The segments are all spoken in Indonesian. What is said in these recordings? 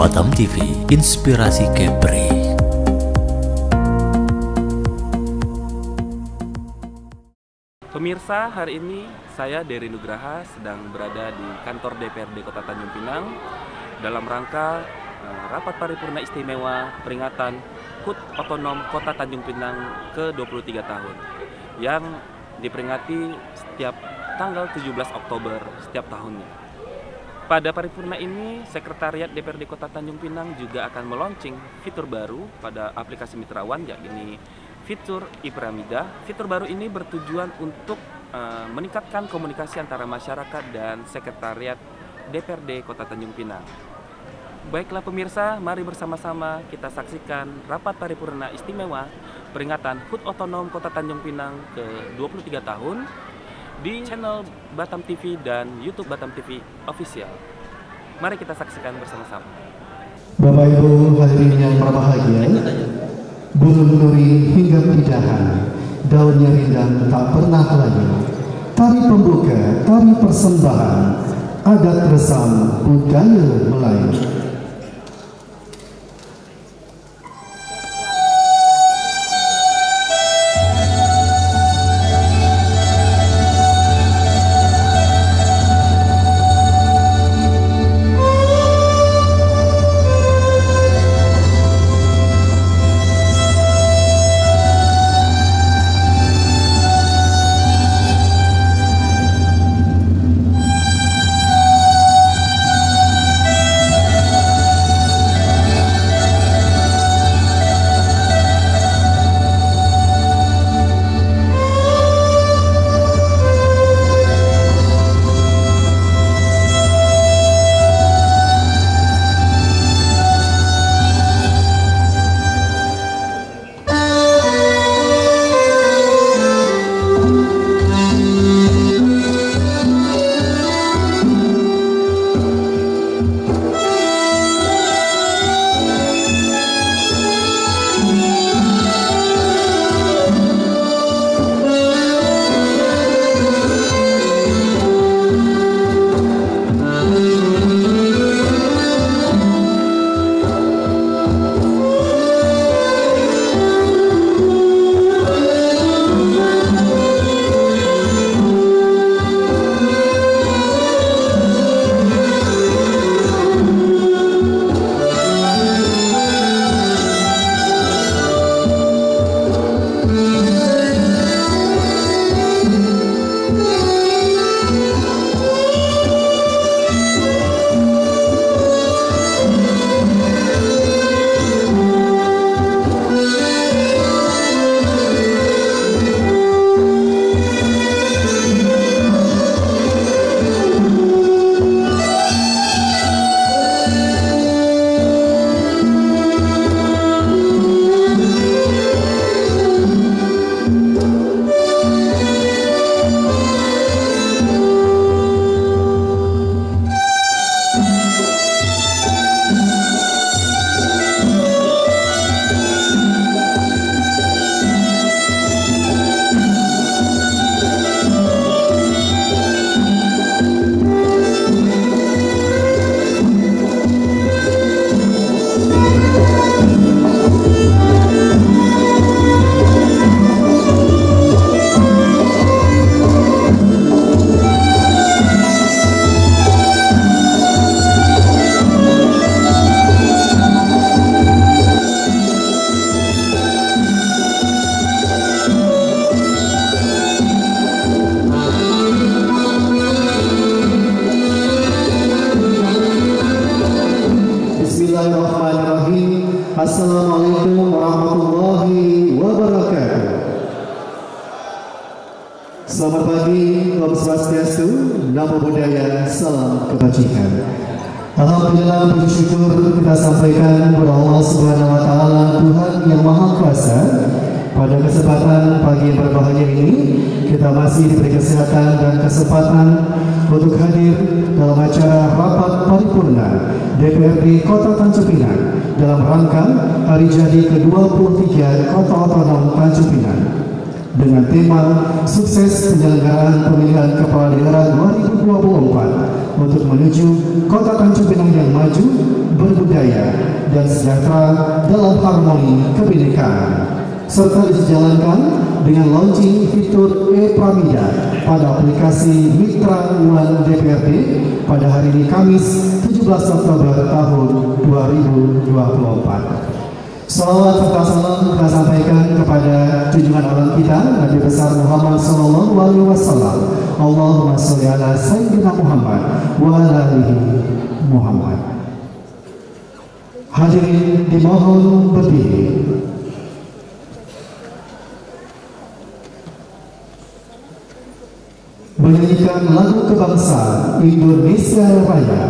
Batam TV, inspirasi Kepri. Pemirsa, hari ini saya Dery Nugraha sedang berada di kantor DPRD Kota Tanjung Pinang dalam rangka rapat paripurna istimewa peringatan HUT Otonom Kota Tanjung Pinang ke-23 tahun yang diperingati setiap tanggal 17 Oktober setiap tahunnya. Pada paripurna ini, Sekretariat DPRD Kota Tanjung Pinang juga akan meluncing fitur baru pada aplikasi Mitrawan, yakni fitur iPiramida. Fitur baru ini bertujuan untuk meningkatkan komunikasi antara masyarakat dan Sekretariat DPRD Kota Tanjung Pinang. Baiklah pemirsa, mari bersama-sama kita saksikan rapat paripurna istimewa peringatan HUT Otonom Kota Tanjung Pinang ke-23 tahun di channel Batam TV dan YouTube Batam TV Official. Mari kita saksikan bersama-sama. Bapak Ibu hadirin yang berbahagia, bulu nuri hingga pidahan, daunnya rindang tak pernah layu. Tari pembuka, tari persembahan, adat resam budaya Melayu. Assalamualaikum warahmatullahi wabarakatuh. Selamat pagi, Om Swastiastu, Namo Buddhaya, salam kebajikan. Alhamdulillah, puji syukur kita sampaikan kepada Allah Subhanahu wa Ta'ala, Tuhan yang Maha Kuasa. Pada kesempatan pagi yang berbahagia ini, kita masih diberi kesehatan dan kesempatan untuk hadir dalam acara rapat paripurna DPRD Kota Tanjung Pinang dalam rangka hari jadi ke-23 Kota Otonom Tanjung Pinang dengan tema sukses penyelenggaraan pemilihan kepala daerah 2024 untuk menuju kota Tanjung Pinang yang maju, berbudaya, dan sejahtera dalam harmoni kebinekaan, serta dijalankan dengan launching fitur e-Pramida pada aplikasi Mitra One DPRD pada hari ini Kamis 17 Oktober tahun 2024. Salawat serta salam kita sampaikan kepada junjungan alam kita Nabi besar Muhammad Sallallahu Alaihi Wasallam. Allahumma sholli ala Sayyidina Muhammad wa ala alihi Muhammad. Hadirin dimohon berdiri. Menyanyikan lagu kebangsaan Indonesia Raya.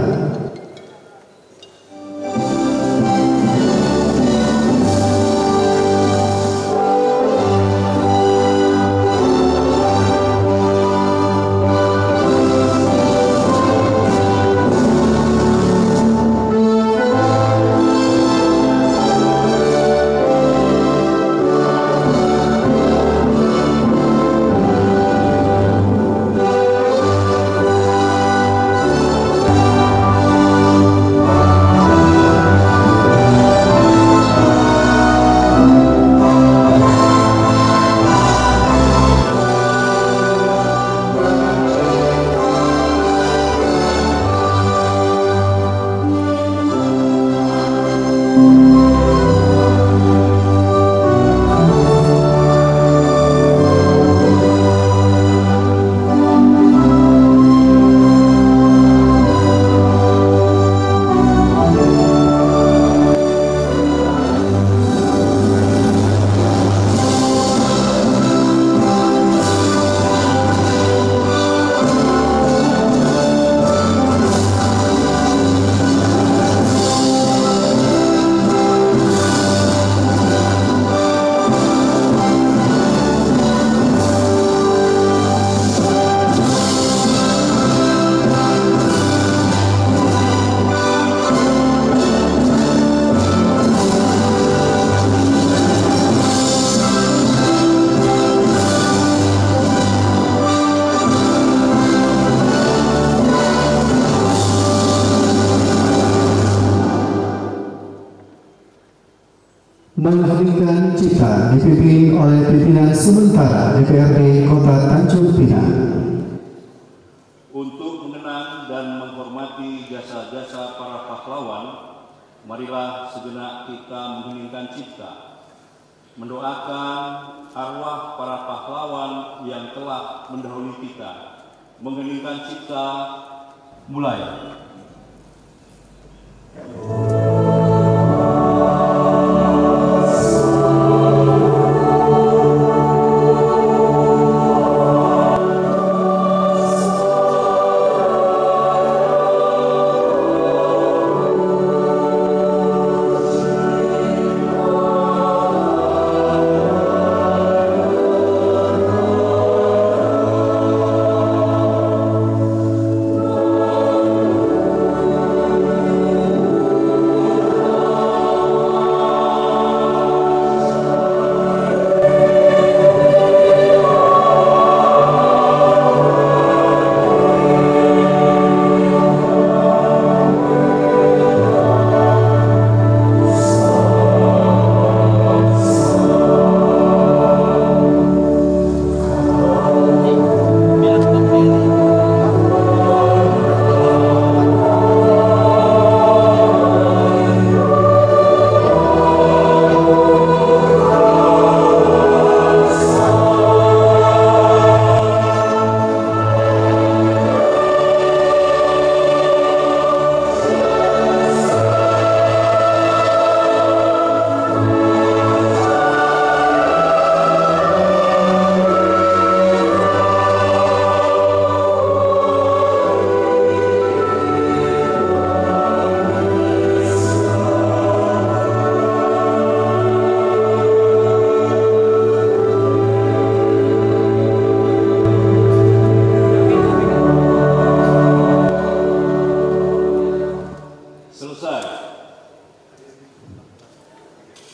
Menghadirkan cipta dipimpin oleh pimpinan sementara DPRD Kota Tanjung Pinang. Untuk mengenang dan menghormati jasa-jasa para pahlawan, marilah sejenak kita mengheningkan cipta, mendoakan arwah para pahlawan yang telah mendahului kita. Mengheningkan cipta, mulai.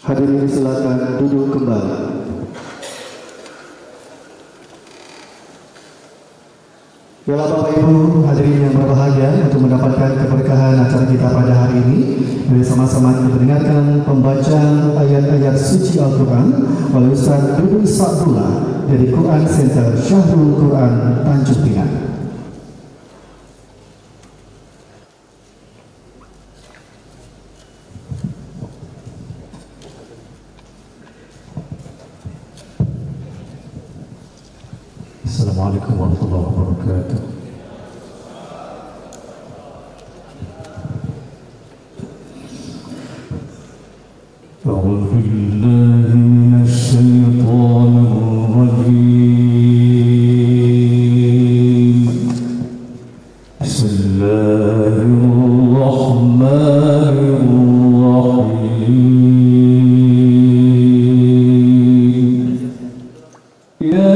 Hadirin silakan duduk kembali. Baiklah Bapak Ibu hadirin yang berbahagia, untuk mendapatkan keberkahan acara kita pada hari ini, mari sama-sama kita dengarkan pembacaan ayat-ayat suci Al-Quran oleh Ustaz Dudi Sa'dullah dari Quran Center Syahrul Quran Tanjung Pinang. Assalamualaikum warahmatullahi wabarakatuh. أعوذ بالله من الشيطان الرجيم. بسم الله الرحمن الرحيم. يا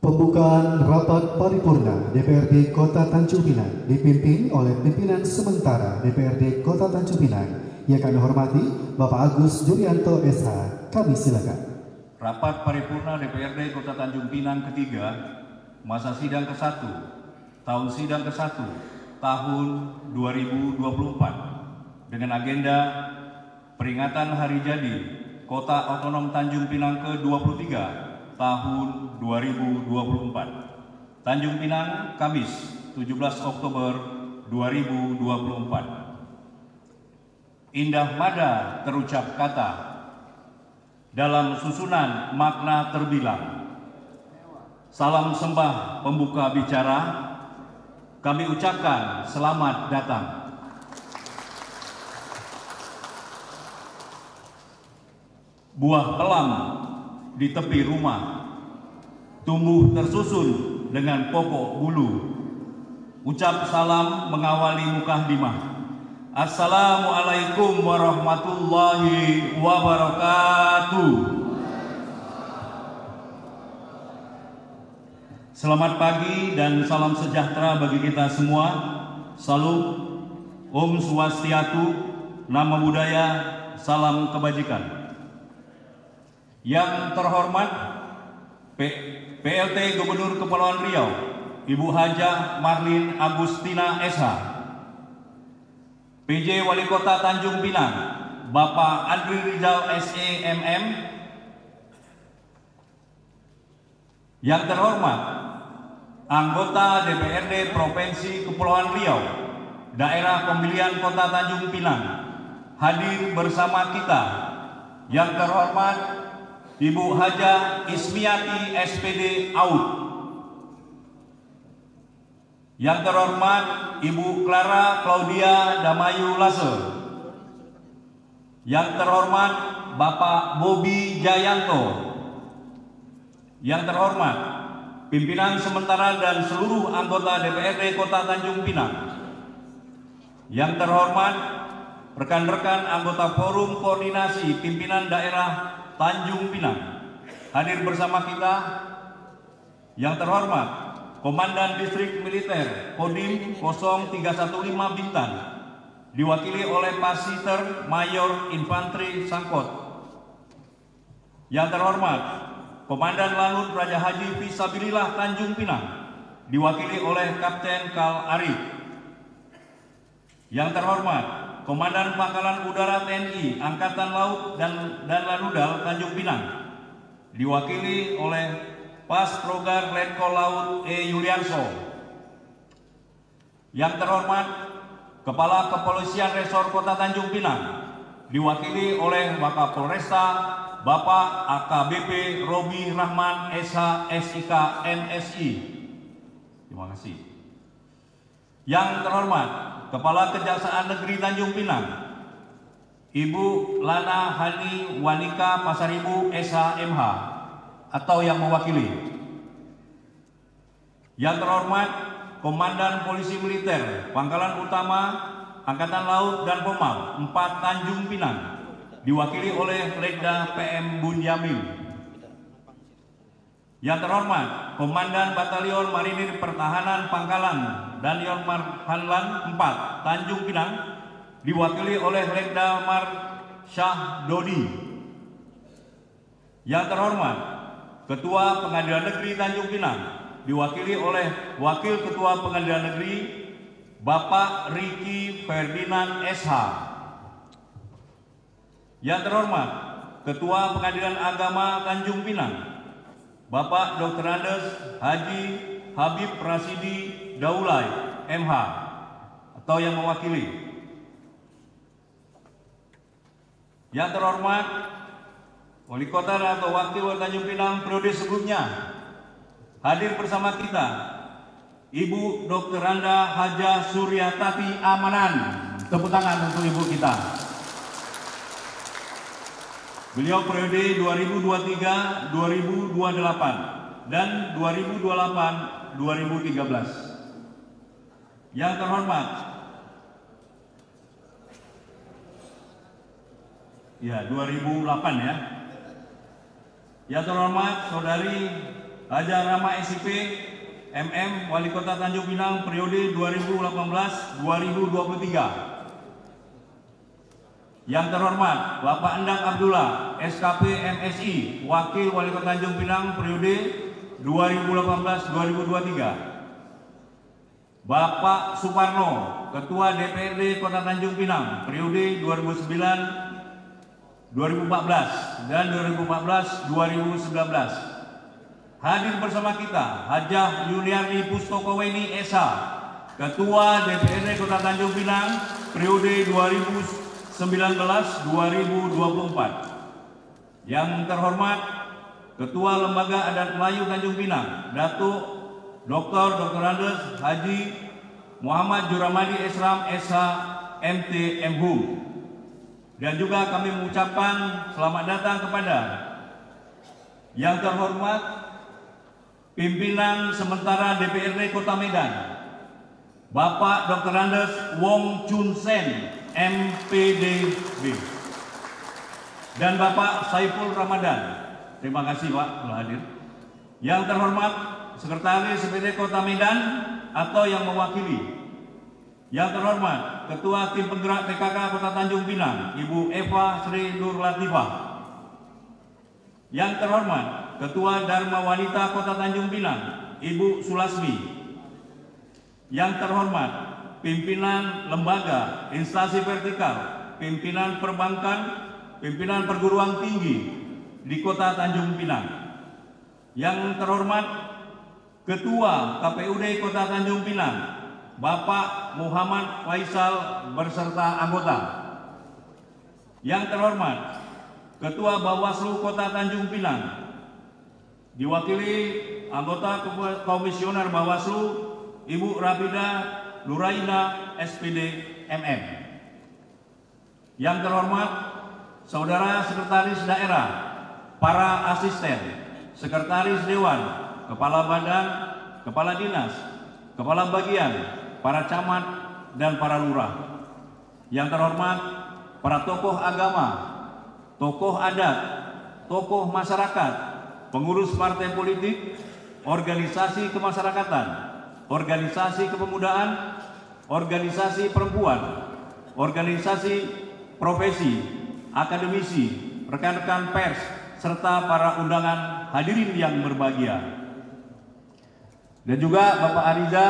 Pembukaan rapat paripurna DPRD Kota Tanjung Pinang dipimpin oleh pimpinan sementara DPRD Kota Tanjung Pinang yang kami hormati Bapak Agus Jurianto SH. Kami silakan. Rapat paripurna DPRD Kota Tanjung Pinang ketiga, masa sidang ke-1, tahun sidang ke-1, tahun 2024 dengan agenda peringatan Hari Jadi Kota Otonom Tanjung Pinang ke-23 tahun 2024. Tanjung Pinang, Kamis, 17 Oktober 2024. Indah mada terucap kata, dalam susunan makna terbilang. Salam sembah pembuka bicara, kami ucapkan selamat datang. Buah pelam di tepi rumah, tumbuh tersusun dengan pokok bulu. Ucap salam mengawali mukaddimah. Assalamualaikum warahmatullahi wabarakatuh. Selamat pagi dan salam sejahtera bagi kita semua. Salam, Om Swastiatu, Namo Buddhaya, salam kebajikan. Yang terhormat PLT Gubernur Kepulauan Riau, Ibu Hajah Marlin Agustina SH, PJ Wali Kota Tanjung Pinang, Bapak Andri Rizal SEMM. Yang terhormat anggota DPRD Provinsi Kepulauan Riau, Daerah Pemilihan Kota Tanjung Pinang, hadir bersama kita. Yang terhormat Ibu Hajah Ismiati SPD AUD. Yang terhormat Ibu Clara Claudia Damayu Lase. Yang terhormat Bapak Bobi Jayanto. Yang terhormat pimpinan sementara dan seluruh anggota DPRD Kota Tanjung Pinang. Yang terhormat rekan-rekan anggota Forum Koordinasi Pimpinan Daerah Tanjung Pinang, hadir bersama kita. Yang terhormat Komandan Distrik Militer Kodim 0315 Bintan, diwakili oleh Pasiter Mayor Infanteri Sangkot. Yang terhormat Komandan Lanut Raja Haji Fisabilillah Tanjung Pinang, diwakili oleh Kapten Kal Arif. Yang terhormat Komandan Pangkalan Udara TNI Angkatan Laut dan Lanudal Tanjung Pinang, diwakili oleh Pas Progar Letkol Laut E. Yulianso. Yang terhormat Kepala Kepolisian Resor Kota Tanjung Pinang, diwakili oleh Wakapolresta Bapak AKBP Robi Rahman SH SIK MSI. Terima kasih. Yang terhormat Kepala Kejaksaan Negeri Tanjung Pinang, Ibu Lana Hani Wanika Pasaribu SH.MH atau yang mewakili. Yang terhormat Komandan Polisi Militer Pangkalan Utama Angkatan Laut dan Pomar 4 Tanjung Pinang, diwakili oleh Letda PM Bunyamin. Yang terhormat Komandan Batalion Marinir Pertahanan Pangkalan Daniel Marhanlan 4 Tanjung Pinang, diwakili oleh Letda Mar Syah Dodi. Yang terhormat Ketua Pengadilan Negeri Tanjung Pinang, diwakili oleh Wakil Ketua Pengadilan Negeri Bapak Riki Ferdinand SH. Yang terhormat Ketua Pengadilan Agama Tanjung Pinang, Bapak Dr. Andes Haji Habib Rasidi Daulay MH atau yang mewakili. Yang terhormat Wali Kota atau Wakil Wali Tanjung Pinang periode sebelumnya, hadir bersama kita Ibu Dr. Randa Hajah Suryatati Amanan. Tepuk tangan untuk Ibu kita. Beliau periode 2023-2028 dan 2028-2013. Yang terhormat, ya 2008 ya. Yang terhormat Saudari Hajah Rama SIP MM Wali Kota Tanjung Pinang periode 2018-2023. Yang terhormat Bapak Endang Abdullah SKP MSI Wakil Wali Kota Tanjung Pinang periode 2018-2023. Bapak Suparno Ketua DPRD Kota Tanjung Pinang periode 2009-2014 dan 2014-2019. Hadir bersama kita Hajah Yuliani Pustokoweni SH Ketua DPRD Kota Tanjung Pinang periode 2019-2024. Yang terhormat Ketua Lembaga Adat Melayu Tanjung Pinang Datuk Dr. Andes Haji Muhammad Juramadi Esram SH MT MHum. Dan juga kami mengucapkan selamat datang kepada yang terhormat pimpinan sementara DPRD Kota Medan Bapak Dr. Andes Wong Chun Sen MPDB dan Bapak Saiful Ramadan. Terima kasih Pak telah hadir. Yang terhormat Sekretaris DPRD Kota Medan atau yang mewakili. Yang terhormat Ketua Tim Penggerak PKK Kota Tanjung Pinang Ibu Eva Sri Nur Latifah. Yang terhormat Ketua Dharma Wanita Kota Tanjung Pinang Ibu Sulasmi. Yang terhormat pimpinan lembaga, instansi vertikal, pimpinan perbankan, pimpinan perguruan tinggi di Kota Tanjung Pinang. Yang terhormat Ketua KPUD Kota Tanjung Pinang, Bapak Muhammad Faisal beserta anggota. Yang terhormat, Ketua Bawaslu Kota Tanjung Pinang, diwakili anggota Komisioner Bawaslu Ibu Rafida Nuraina SPD MM. Yang terhormat, Saudara Sekretaris Daerah, para asisten, Sekretaris Dewan, Kepala Badan, Kepala Dinas, Kepala Bagian, para camat, dan para lurah. Yang terhormat, para tokoh agama, tokoh adat, tokoh masyarakat, pengurus partai politik, organisasi kemasyarakatan, organisasi kepemudaan, organisasi perempuan, organisasi profesi, akademisi, rekan-rekan pers, serta para undangan hadirin yang berbahagia. Dan juga Bapak Ariza,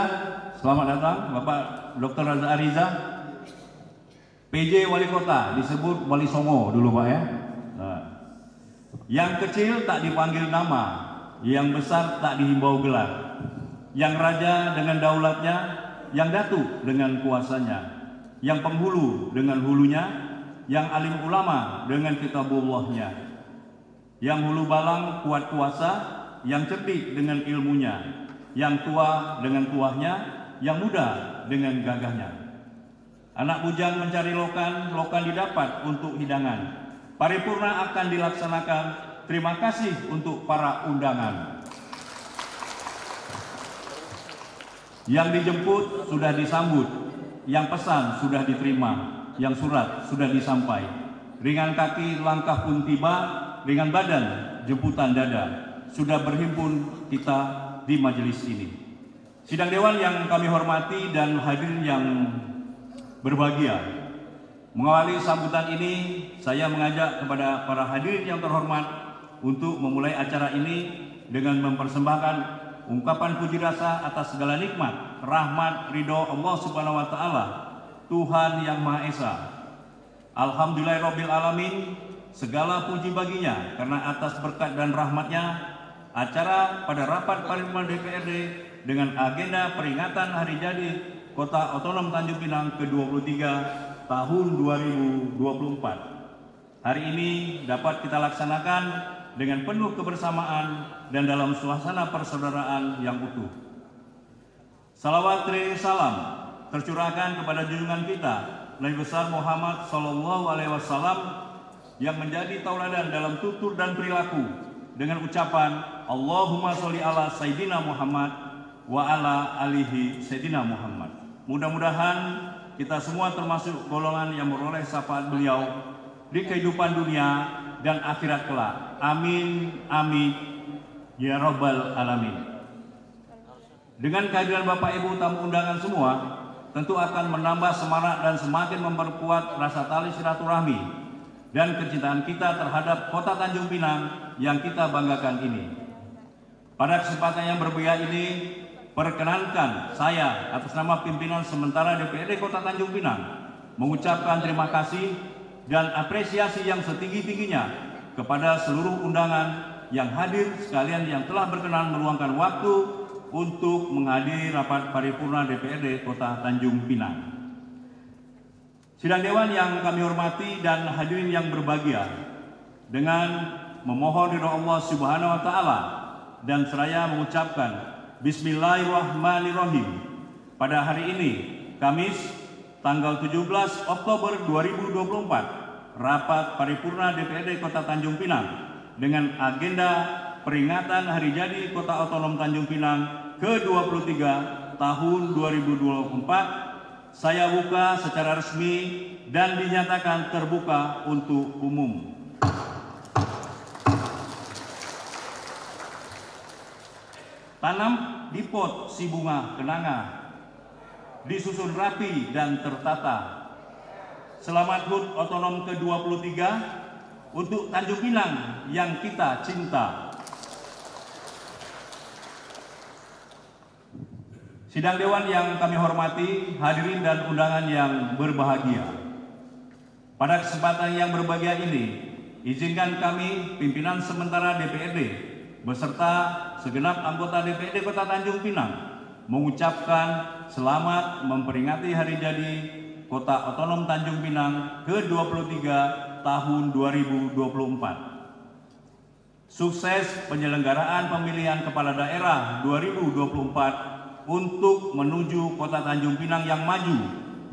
selamat datang, Bapak Dr. Raza Ariza, PJ Wali Kota, disebut Wali Songo dulu Pak ya. Nah, yang kecil tak dipanggil nama, yang besar tak dihimbau gelar, yang raja dengan daulatnya, yang datu dengan kuasanya, yang penghulu dengan hulunya, yang alim ulama dengan kitabullahnya, yang hulu balang kuat kuasa, yang cerdik dengan ilmunya, yang tua dengan tuahnya, yang muda dengan gagahnya. Anak bujang mencari lokan, lokan didapat untuk hidangan. Paripurna akan dilaksanakan. Terima kasih untuk para undangan. Yang dijemput sudah disambut, yang pesan sudah diterima, yang surat sudah disampai. Ringan kaki langkah pun tiba, ringan badan jemputan dada. Sudah berhimpun kita di majelis ini. Sidang Dewan yang kami hormati dan hadirin yang berbahagia, mengawali sambutan ini saya mengajak kepada para hadirin yang terhormat untuk memulai acara ini dengan mempersembahkan ungkapan puji rasa atas segala nikmat, rahmat, ridho Allah Subhanahu wa Ta'ala, Tuhan yang Maha Esa. Alhamdulillahirabbil alamin, segala puji baginya karena atas berkat dan rahmatnya acara pada rapat paripurna DPRD dengan agenda peringatan hari jadi Kota Otonom Tanjung Pinang ke-23 tahun 2024. Hari ini dapat kita laksanakan dengan penuh kebersamaan dan dalam suasana persaudaraan yang utuh. Salawat dan salam tercurahkan kepada junjungan kita Nabi besar Muhammad SAW yang menjadi tauladan dalam tutur dan perilaku dengan ucapan Allahumma sholli ala Sayyidina Muhammad wa ala alihi Sayyidina Muhammad. Mudah-mudahan kita semua termasuk golongan yang meroleh syafaat beliau di kehidupan dunia dan akhirat kelak. Amin, amin, ya Rabbal Alamin. Dengan kehadiran Bapak Ibu tamu undangan semua, tentu akan menambah semangat dan semakin memperkuat rasa tali silaturahmi dan kecintaan kita terhadap Kota Tanjung Pinang yang kita banggakan ini. Pada kesempatan yang berbeda ini, perkenankan saya atas nama pimpinan sementara DPRD Kota Tanjung Pinang mengucapkan terima kasih dan apresiasi yang setinggi-tingginya kepada seluruh undangan yang hadir sekalian yang telah berkenan meluangkan waktu untuk menghadiri rapat paripurna DPRD Kota Tanjung Pinang. Sidang Dewan yang kami hormati dan hadirin yang berbahagia, dengan memohon ridho Allah Subhanahu wa Ta'ala dan seraya mengucapkan Bismillahirrahmanirrahim. Pada hari ini, Kamis, tanggal 17 Oktober 2024, rapat paripurna DPRD Kota Tanjung Pinang dengan agenda peringatan Hari Jadi Kota Otonom Tanjung Pinang ke-23 tahun 2024, saya buka secara resmi dan dinyatakan terbuka untuk umum. Tanam di pot si bunga kenanga, disusun rapi dan tertata. Selamat HUT Otonom ke-23 untuk Tanjung Pinang yang kita cinta. Sidang Dewan yang kami hormati, hadirin dan undangan yang berbahagia. Pada kesempatan yang berbahagia ini, izinkan kami pimpinan sementara DPRD beserta segenap anggota DPRD Kota Tanjung Pinang mengucapkan selamat memperingati hari jadi Kota Otonom Tanjung Pinang ke-23 tahun 2024. Sukses penyelenggaraan pemilihan kepala daerah 2024 untuk menuju Kota Tanjung Pinang yang maju,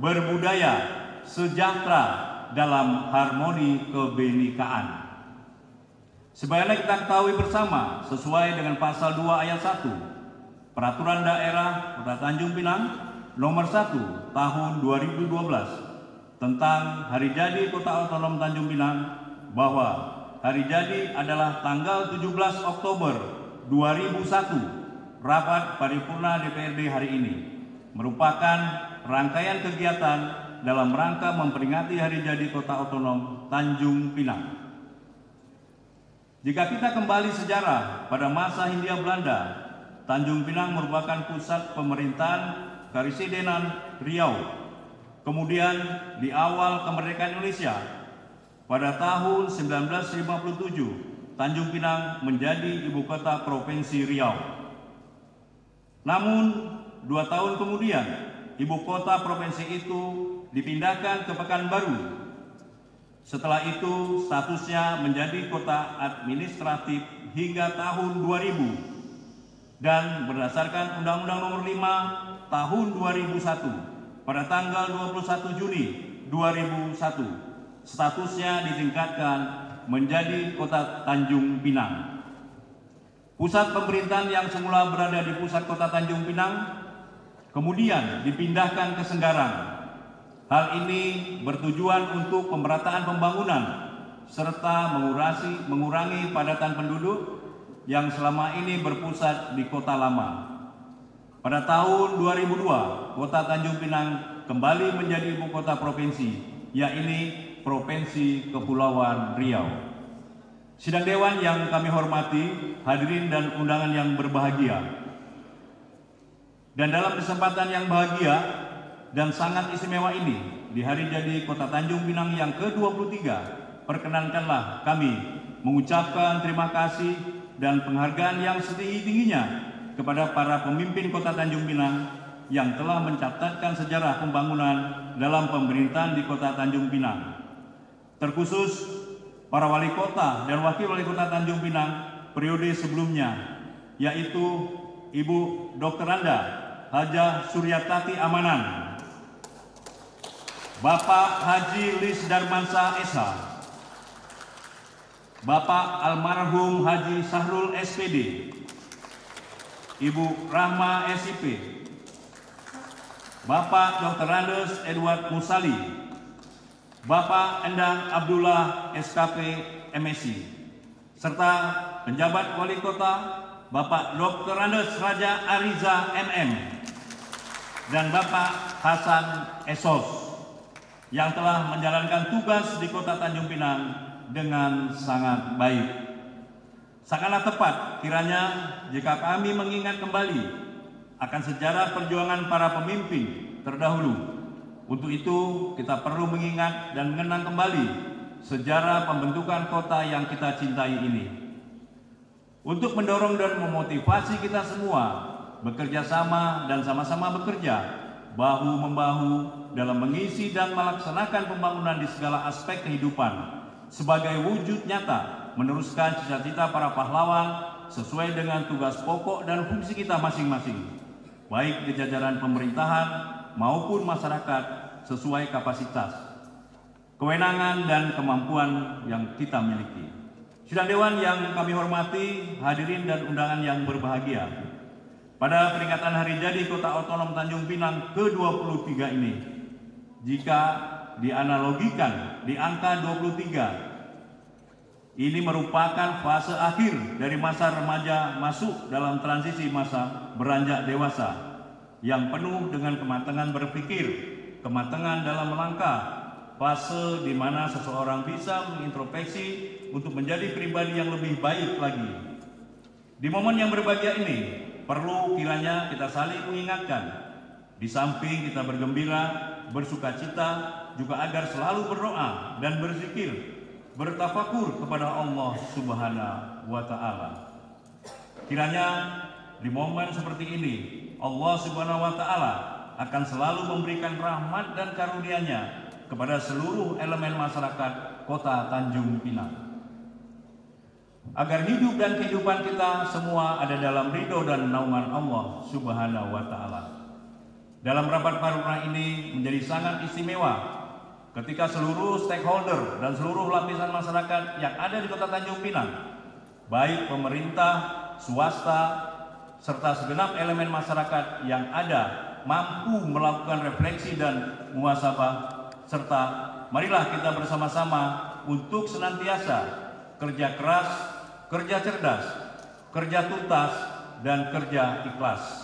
berbudaya, sejahtera dalam harmoni kebenekaan. Sebagaimana kita ketahui bersama, sesuai dengan pasal 2 ayat 1 Peraturan Daerah Kota Tanjung Pinang nomor 1 tahun 2012 tentang hari jadi Kota Otonom Tanjung Pinang, bahwa hari jadi adalah tanggal 17 Oktober 2001, rapat paripurna DPRD hari ini merupakan rangkaian kegiatan dalam rangka memperingati hari jadi Kota Otonom Tanjung Pinang. Jika kita kembali sejarah pada masa Hindia Belanda, Tanjung Pinang merupakan pusat pemerintahan Karisidenan Riau. Kemudian di awal kemerdekaan Indonesia, pada tahun 1957, Tanjung Pinang menjadi ibu kota Provinsi Riau. Namun, 2 tahun kemudian, ibu kota provinsi itu dipindahkan ke Pekanbaru. Setelah itu, statusnya menjadi kota administratif hingga tahun 2000. Dan berdasarkan Undang-Undang Nomor 5 Tahun 2001, pada tanggal 21 Juni 2001, statusnya ditingkatkan menjadi Kota Tanjung Pinang. Pusat pemerintahan yang semula berada di pusat Kota Tanjung Pinang kemudian dipindahkan ke Senggarang. Hal ini bertujuan untuk pemerataan pembangunan serta mengurangi padatan penduduk yang selama ini berpusat di Kota Lama. Pada tahun 2002, Kota Tanjung Pinang kembali menjadi ibu kota provinsi, yaitu Provinsi Kepulauan Riau. Sidang Dewan yang kami hormati, hadirin dan undangan yang berbahagia. Dan dalam kesempatan yang bahagia dan sangat istimewa ini, di hari jadi Kota Tanjung Pinang yang ke-23, perkenankanlah kami mengucapkan terima kasih dan penghargaan yang setinggi-tingginya kepada para pemimpin Kota Tanjung Pinang yang telah mencatatkan sejarah pembangunan dalam pemerintahan di Kota Tanjung Pinang. Terkhusus para wali kota dan wakil wali kota Tanjung Pinang periode sebelumnya, yaitu Ibu Dr. Anda Hajah Suryatati Amanan, Bapak Haji Lis Darmansa SH, Bapak Almarhum Haji Sahrul SPD, Ibu Rahma SIP, Bapak Dr. Andes Edward Musali, Bapak Endang Abdullah SKP MSI, serta penjabat wali kota Bapak Dr. Andes Raja Ariza MM dan Bapak Hasan Esos yang telah menjalankan tugas di Kota Tanjung Pinang dengan sangat baik. Sangatlah tepat kiranya jika kami mengingat kembali akan sejarah perjuangan para pemimpin terdahulu. Untuk itu kita perlu mengingat dan mengenang kembali sejarah pembentukan kota yang kita cintai ini. Untuk mendorong dan memotivasi kita semua bekerja sama dan sama-sama bekerja bahu-membahu dalam mengisi dan melaksanakan pembangunan di segala aspek kehidupan sebagai wujud nyata meneruskan cita-cita para pahlawan sesuai dengan tugas pokok dan fungsi kita masing-masing, baik di jajaran pemerintahan maupun masyarakat sesuai kapasitas, kewenangan dan kemampuan yang kita miliki. Sidang Dewan yang kami hormati, hadirin dan undangan yang berbahagia. Pada peringatan hari jadi Kota Otonom Tanjung Pinang ke-23 ini, jika dianalogikan di angka 23, ini merupakan fase akhir dari masa remaja masuk dalam transisi masa beranjak dewasa yang penuh dengan kematangan berpikir, kematangan dalam melangkah, fase di mana seseorang bisa mengintrospeksi untuk menjadi pribadi yang lebih baik lagi. Di momen yang berbahagia ini, perlu kiranya kita saling mengingatkan, di samping kita bergembira, bersukacita, juga agar selalu berdoa dan berzikir, bertafakur kepada Allah Subhanahu wa Ta'ala. Kiranya di momen seperti ini Allah Subhanahu wa taala akan selalu memberikan rahmat dan karunia-Nya kepada seluruh elemen masyarakat Kota Tanjung Pinang. Agar hidup dan kehidupan kita semua ada dalam ridho dan naungan Allah Subhanahu wa taala. Dalam rapat paripurna ini menjadi sangat istimewa ketika seluruh stakeholder dan seluruh lapisan masyarakat yang ada di Kota Tanjung Pinang, baik pemerintah, swasta, serta segenap elemen masyarakat yang ada mampu melakukan refleksi dan muhasabah, serta marilah kita bersama-sama untuk senantiasa kerja keras, kerja cerdas, kerja tuntas, dan kerja ikhlas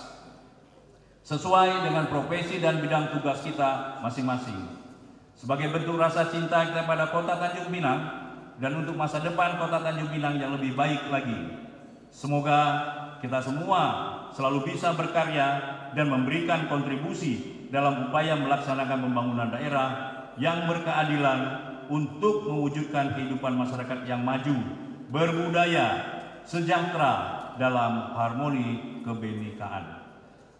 sesuai dengan profesi dan bidang tugas kita masing-masing. Sebagai bentuk rasa cinta kita pada Kota Tanjung Pinang dan untuk masa depan Kota Tanjung Pinang yang lebih baik lagi. Semoga kita semua selalu bisa berkarya dan memberikan kontribusi dalam upaya melaksanakan pembangunan daerah yang berkeadilan untuk mewujudkan kehidupan masyarakat yang maju, berbudaya, sejahtera dalam harmoni kebenekaan.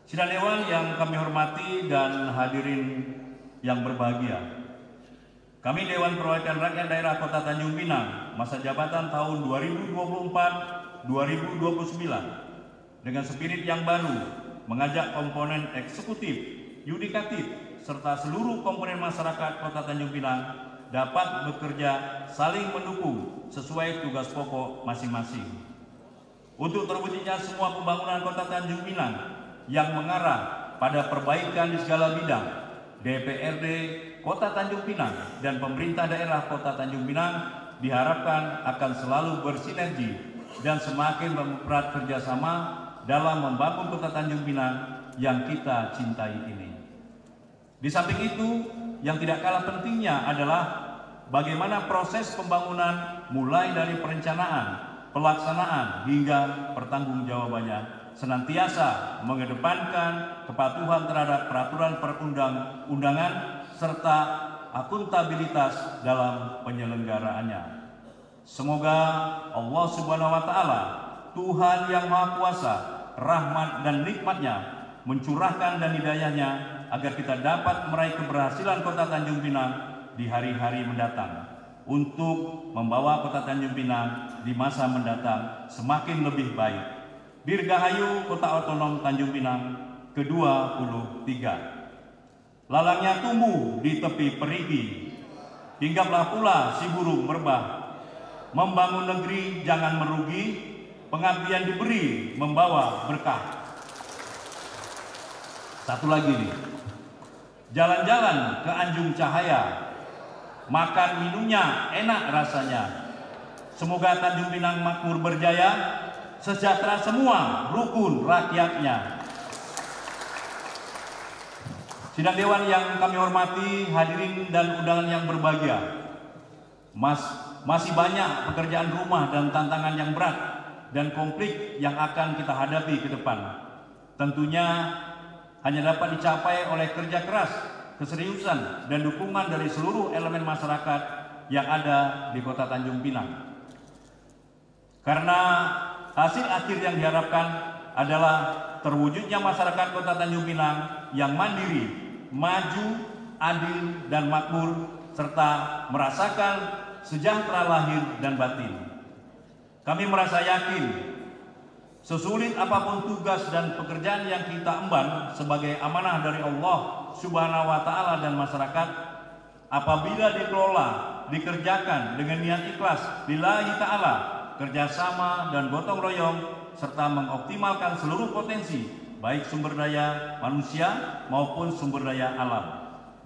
Sidang Dewan yang kami hormati dan hadirin yang berbahagia, kami Dewan Perwakilan Rakyat Daerah Kota Tanjung Pinang masa jabatan tahun 2024-2029 dengan spirit yang baru mengajak komponen eksekutif, yudikatif, serta seluruh komponen masyarakat Kota Tanjung Pinang dapat bekerja saling mendukung sesuai tugas pokok masing-masing. Untuk terwujudnya semua pembangunan Kota Tanjung Pinang yang mengarah pada perbaikan di segala bidang, DPRD Kota Tanjung Pinang dan pemerintah daerah Kota Tanjung Pinang diharapkan akan selalu bersinergi dan semakin mempererat kerjasama dalam membangun Kota Tanjung Pinang yang kita cintai ini. Di samping itu, yang tidak kalah pentingnya adalah bagaimana proses pembangunan mulai dari perencanaan, pelaksanaan hingga pertanggungjawabannya senantiasa mengedepankan kepatuhan terhadap peraturan perundang-undangan serta akuntabilitas dalam penyelenggaraannya. Semoga Allah Subhanahu wa taala, Tuhan yang Maha Kuasa, rahmat dan nikmat-Nya mencurahkan dan hidayah-Nya agar kita dapat meraih keberhasilan Kota Tanjung Pinang di hari-hari mendatang untuk membawa Kota Tanjung Pinang di masa mendatang semakin lebih baik. Dirgahayu Kota Otonom Tanjung Pinang ke-23. Lalangnya tumbuh di tepi perigi, hinggaplah pula si burung merbah. Membangun negeri jangan merugi, pengabdian diberi membawa berkah. Satu lagi nih, jalan-jalan ke Anjung Cahaya, makan minumnya enak rasanya. Semoga Tanjung Pinang makmur berjaya, sejahtera semua rukun rakyatnya. Sidang Dewan yang kami hormati, hadirin dan undangan yang berbahagia, masih banyak pekerjaan rumah dan tantangan yang berat dan konflik yang akan kita hadapi ke depan. Tentunya hanya dapat dicapai oleh kerja keras, keseriusan, dan dukungan dari seluruh elemen masyarakat yang ada di Kota Tanjung Pinang. Karena hasil akhir yang diharapkan adalah terwujudnya masyarakat Kota Tanjung Pinang yang mandiri, maju, adil, dan makmur, serta merasakan sejahtera lahir dan batin. Kami merasa yakin, sesulit apapun tugas dan pekerjaan yang kita emban sebagai amanah dari Allah Subhanahu wa taala dan masyarakat, apabila dikelola, dikerjakan dengan niat ikhlas lillahi ta'ala, kerjasama dan gotong royong, serta mengoptimalkan seluruh potensi baik sumber daya manusia maupun sumber daya alam.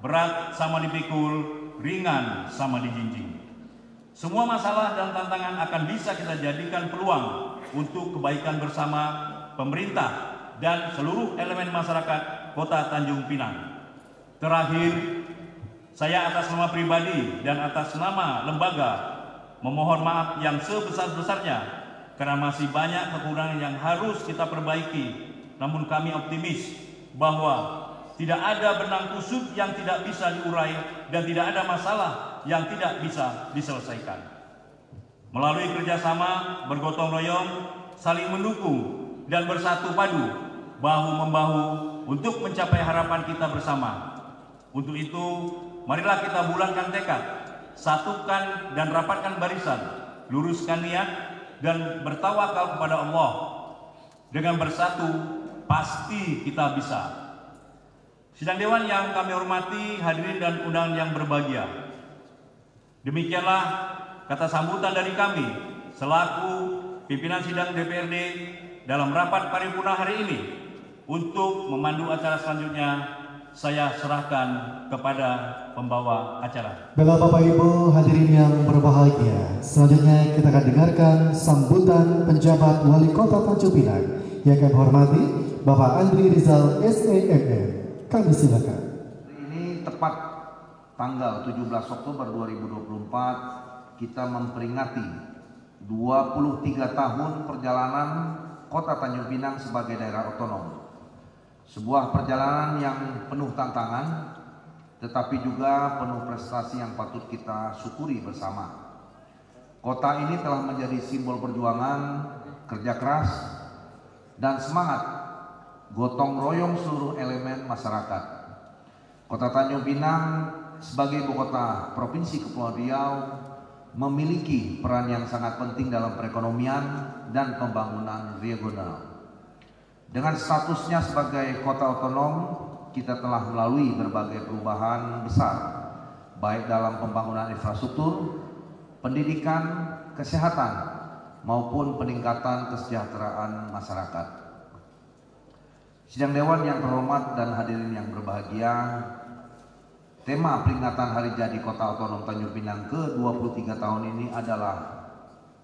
Berat sama dipikul, ringan sama dijinjing. Semua masalah dan tantangan akan bisa kita jadikan peluang untuk kebaikan bersama pemerintah dan seluruh elemen masyarakat Kota Tanjung Pinang. Terakhir, saya atas nama pribadi dan atas nama lembaga memohon maaf yang sebesar-besarnya karena masih banyak kekurangan yang harus kita perbaiki. Namun kami optimis bahwa tidak ada benang kusut yang tidak bisa diurai dan tidak ada masalah yang tidak bisa diselesaikan. Melalui kerjasama bergotong royong, saling mendukung dan bersatu padu, bahu-membahu untuk mencapai harapan kita bersama. Untuk itu, marilah kita bulatkan tekad, satukan dan rapatkan barisan, luruskan niat, dan bertawakal kepada Allah. Dengan bersatu, pasti kita bisa. Sidang Dewan yang kami hormati, hadirin dan undangan yang berbahagia. Demikianlah kata sambutan dari kami selaku pimpinan sidang DPRD dalam rapat paripurna hari ini. Untuk memandu acara selanjutnya, saya serahkan kepada pembawa acara. Baiklah Bapak Ibu hadirin yang berbahagia, selanjutnya kita akan dengarkan sambutan penjabat Wali Kota Tanjung Pinang yang kami hormati Bapak Andri Rizal SEMM. Kami silakan. Ini tepat tanggal 17 Oktober 2024 kita memperingati 23 tahun perjalanan Kota Tanjung Pinang sebagai daerah otonom. Sebuah perjalanan yang penuh tantangan, tetapi juga penuh prestasi yang patut kita syukuri bersama. Kota ini telah menjadi simbol perjuangan, kerja keras, dan semangat gotong royong seluruh elemen masyarakat. Kota Tanjung Pinang sebagai ibu kota Provinsi Kepulauan Riau memiliki peran yang sangat penting dalam perekonomian dan pembangunan regional. Dengan statusnya sebagai kota otonom, kita telah melalui berbagai perubahan besar, baik dalam pembangunan infrastruktur, pendidikan, kesehatan, maupun peningkatan kesejahteraan masyarakat. Sidang Dewan yang terhormat dan hadirin yang berbahagia, tema peringatan Hari Jadi Kota Otonom Tanjung Pinang ke-23 tahun ini adalah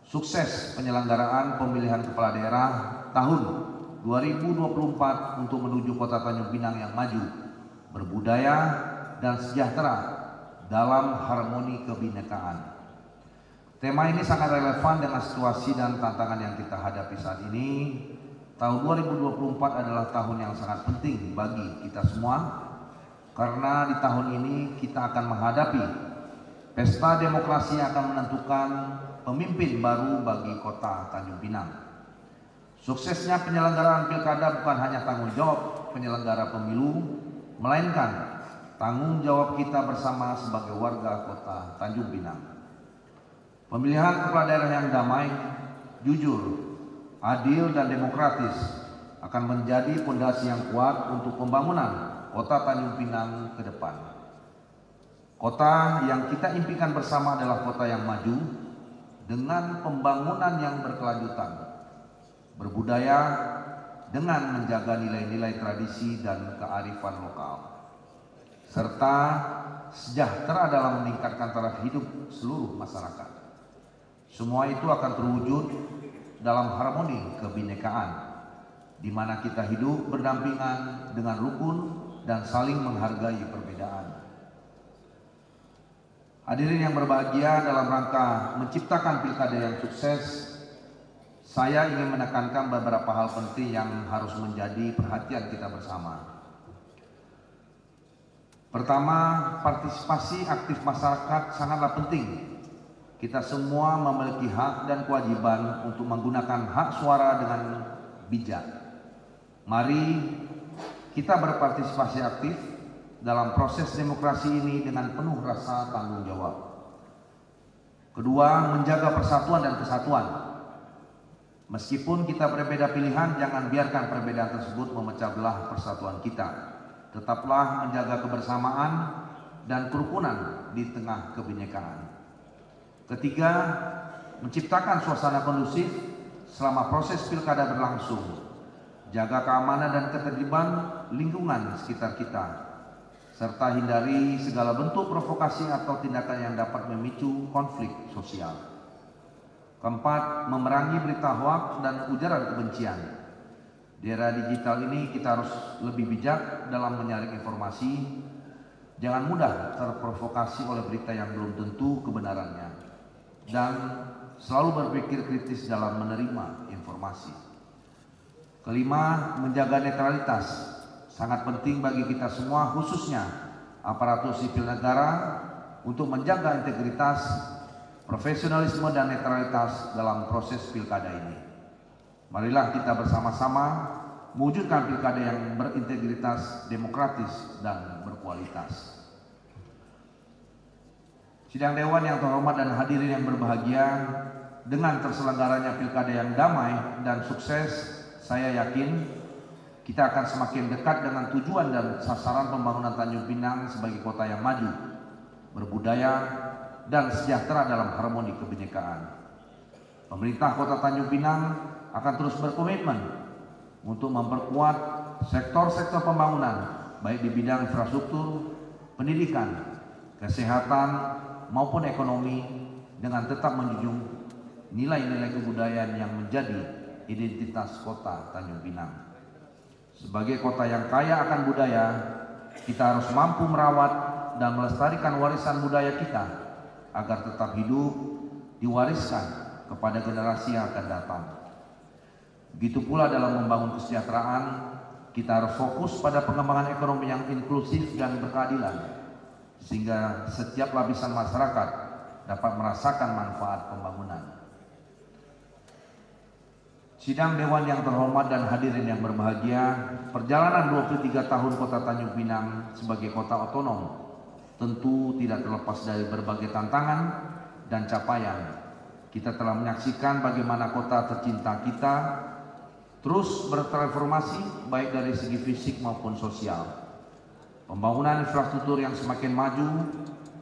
sukses penyelenggaraan pemilihan kepala daerah tahun 2024 untuk menuju Kota Tanjung Pinang yang maju, berbudaya, dan sejahtera dalam harmoni kebinekaan. Tema ini sangat relevan dengan situasi dan tantangan yang kita hadapi saat ini. Tahun 2024 adalah tahun yang sangat penting bagi kita semua, karena di tahun ini kita akan menghadapi pesta demokrasi yang akan menentukan pemimpin baru bagi Kota Tanjung Pinang. Suksesnya penyelenggaraan pilkada bukan hanya tanggung jawab penyelenggara pemilu, melainkan tanggung jawab kita bersama sebagai warga Kota Tanjung Pinang. Pemilihan kepala daerah yang damai, jujur, adil, dan demokratis akan menjadi fondasi yang kuat untuk pembangunan Kota Tanjung Pinang ke depan. Kota yang kita impikan bersama adalah kota yang maju dengan pembangunan yang berkelanjutan, berbudaya dengan menjaga nilai-nilai tradisi dan kearifan lokal, serta sejahtera dalam meningkatkan taraf hidup seluruh masyarakat. Semua itu akan terwujud dalam harmoni kebinekaan, di mana kita hidup berdampingan dengan rukun dan saling menghargai perbedaan. Hadirin yang berbahagia, dalam rangka menciptakan pilkada yang sukses, saya ingin menekankan beberapa hal penting yang harus menjadi perhatian kita bersama. Pertama, partisipasi aktif masyarakat sangatlah penting. Kita semua memiliki hak dan kewajiban untuk menggunakan hak suara dengan bijak. Mari kita berpartisipasi aktif dalam proses demokrasi ini dengan penuh rasa tanggung jawab. Kedua, menjaga persatuan dan kesatuan. Meskipun kita berbeda pilihan, jangan biarkan perbedaan tersebut memecah belah persatuan kita. Tetaplah menjaga kebersamaan dan kerukunan di tengah kebinekaan. Ketiga, menciptakan suasana kondusif selama proses pilkada berlangsung. Jaga keamanan dan ketertiban lingkungan sekitar kita, serta hindari segala bentuk provokasi atau tindakan yang dapat memicu konflik sosial. Keempat, memerangi berita hoaks dan ujaran kebencian. Di era digital ini kita harus lebih bijak dalam menyaring informasi. Jangan mudah terprovokasi oleh berita yang belum tentu kebenarannya, dan selalu berpikir kritis dalam menerima informasi. Kelima, menjaga netralitas. Sangat penting bagi kita semua, khususnya aparatur sipil negara, untuk menjaga integritas, profesionalisme, dan netralitas dalam proses pilkada ini. Marilah kita bersama-sama mewujudkan pilkada yang berintegritas, demokratis, dan berkualitas. Sidang Dewan yang terhormat dan hadirin yang berbahagia, dengan terselenggaranya pilkada yang damai dan sukses, saya yakin kita akan semakin dekat dengan tujuan dan sasaran pembangunan Tanjung Pinang sebagai kota yang maju, berbudaya, dan sejahtera dalam harmoni kebinekaan. Pemerintah Kota Tanjung Pinang akan terus berkomitmen untuk memperkuat sektor-sektor pembangunan, baik di bidang infrastruktur, pendidikan, kesehatan, maupun ekonomi, dengan tetap menjunjung nilai-nilai kebudayaan yang menjadi identitas Kota Tanjung Pinang. Sebagai kota yang kaya akan budaya, kita harus mampu merawat dan melestarikan warisan budaya kita agar tetap hidup, diwariskan kepada generasi yang akan datang. Begitu pula dalam membangun kesejahteraan, kita harus fokus pada pengembangan ekonomi yang inklusif dan berkeadilan, sehingga setiap lapisan masyarakat dapat merasakan manfaat pembangunan. Sidang Dewan yang terhormat dan hadirin yang berbahagia, perjalanan 23 tahun Kota Tanjung Pinang sebagai kota otonom tentu tidak terlepas dari berbagai tantangan dan capaian. Kita telah menyaksikan bagaimana kota tercinta kita terus bertransformasi baik dari segi fisik maupun sosial. Pembangunan infrastruktur yang semakin maju,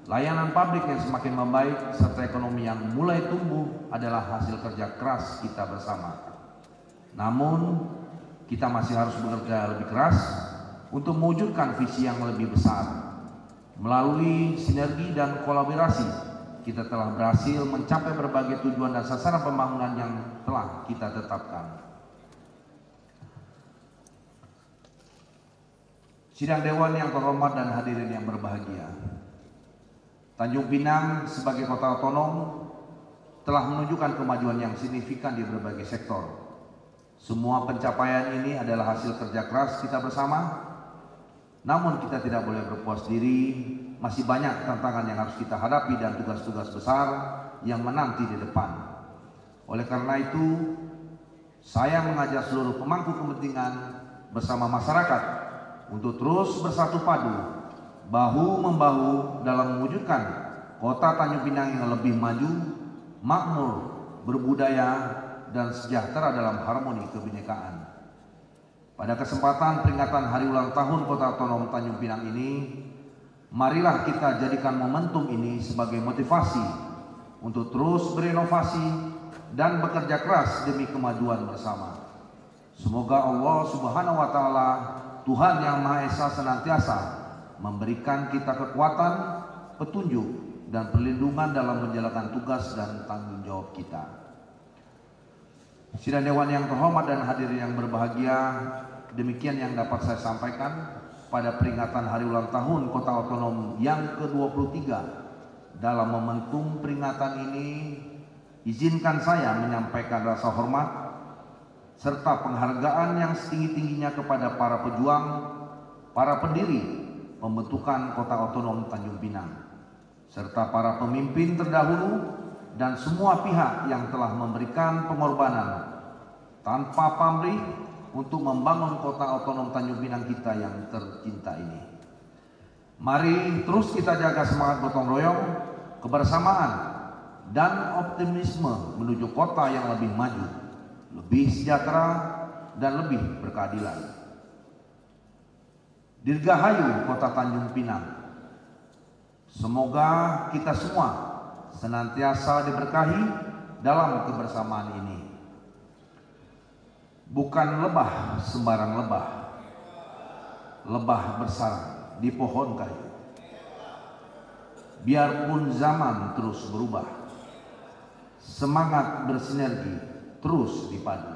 layanan publik yang semakin membaik, serta ekonomi yang mulai tumbuh adalah hasil kerja keras kita bersama. Namun, kita masih harus bekerja lebih keras untuk mewujudkan visi yang lebih besar. Melalui sinergi dan kolaborasi, kita telah berhasil mencapai berbagai tujuan dan sasaran pembangunan yang telah kita tetapkan. Sidang Dewan yang terhormat dan hadirin yang berbahagia, Tanjung Pinang sebagai kota otonom telah menunjukkan kemajuan yang signifikan di berbagai sektor. Semua pencapaian ini adalah hasil kerja keras kita bersama. Namun kita tidak boleh berpuas diri, masih banyak tantangan yang harus kita hadapi dan tugas-tugas besar yang menanti di depan. Oleh karena itu, saya mengajak seluruh pemangku kepentingan bersama masyarakat untuk terus bersatu padu, bahu-membahu dalam mewujudkan Kota Tanjung Pinang yang lebih maju, makmur, berbudaya, dan sejahtera dalam harmoni kebinekaan. Pada kesempatan peringatan Hari Ulang Tahun Kota Otonom Tanjung Pinang ini, marilah kita jadikan momentum ini sebagai motivasi untuk terus berinovasi dan bekerja keras demi kemajuan bersama. Semoga Allah Subhanahu wa Ta'ala, Tuhan Yang Maha Esa, senantiasa memberikan kita kekuatan, petunjuk, dan perlindungan dalam menjalankan tugas dan tanggung jawab kita. Sidang Dewan yang terhormat dan hadirin yang berbahagia, demikian yang dapat saya sampaikan pada peringatan Hari Ulang Tahun Kota Otonom yang ke-23. Dalam momentum peringatan ini, izinkan saya menyampaikan rasa hormat serta penghargaan yang setinggi-tingginya kepada para pejuang, para pendiri pembentukan Kota Otonom Tanjung Pinang, serta para pemimpin terdahulu dan semua pihak yang telah memberikan pengorbanan tanpa pamrih untuk membangun Kota Otonom Tanjung Pinang kita yang tercinta ini. Mari terus kita jaga semangat gotong royong, kebersamaan, dan optimisme menuju kota yang lebih maju, lebih sejahtera, dan lebih berkeadilan. Dirgahayu Kota Tanjung Pinang. Semoga kita semua senantiasa diberkahi dalam kebersamaan ini. Bukan lebah sembarang lebah, lebah bersarang di pohon kayu. Biarpun zaman terus berubah, semangat bersinergi terus dipadu.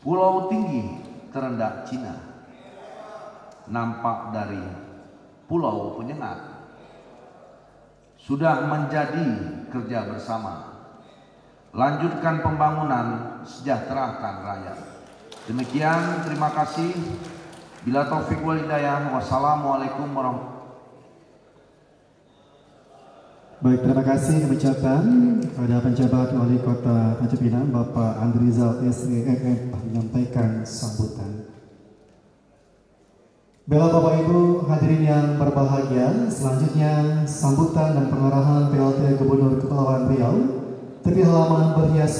Pulau tinggi terendah Cina, nampak dari Pulau Penyengat, sudah menjadi kerja bersama. Lanjutkan pembangunan, sejahterakan rakyat. Demikian, terima kasih. Bila taufik wal hidayah, wassalamualaikum warahmatullahi wabarakatuh. Baik, terima kasih kami ucapkan kepada penjabat Wali Kota Tanjung Pinang, Bapak Andrizal SEMM menyampaikan sambutan. Bela Bapak Ibu hadirin yang berbahagia, selanjutnya sambutan dan pengarahan PLT Gubernur Kepulauan Riau, tepi halaman berhias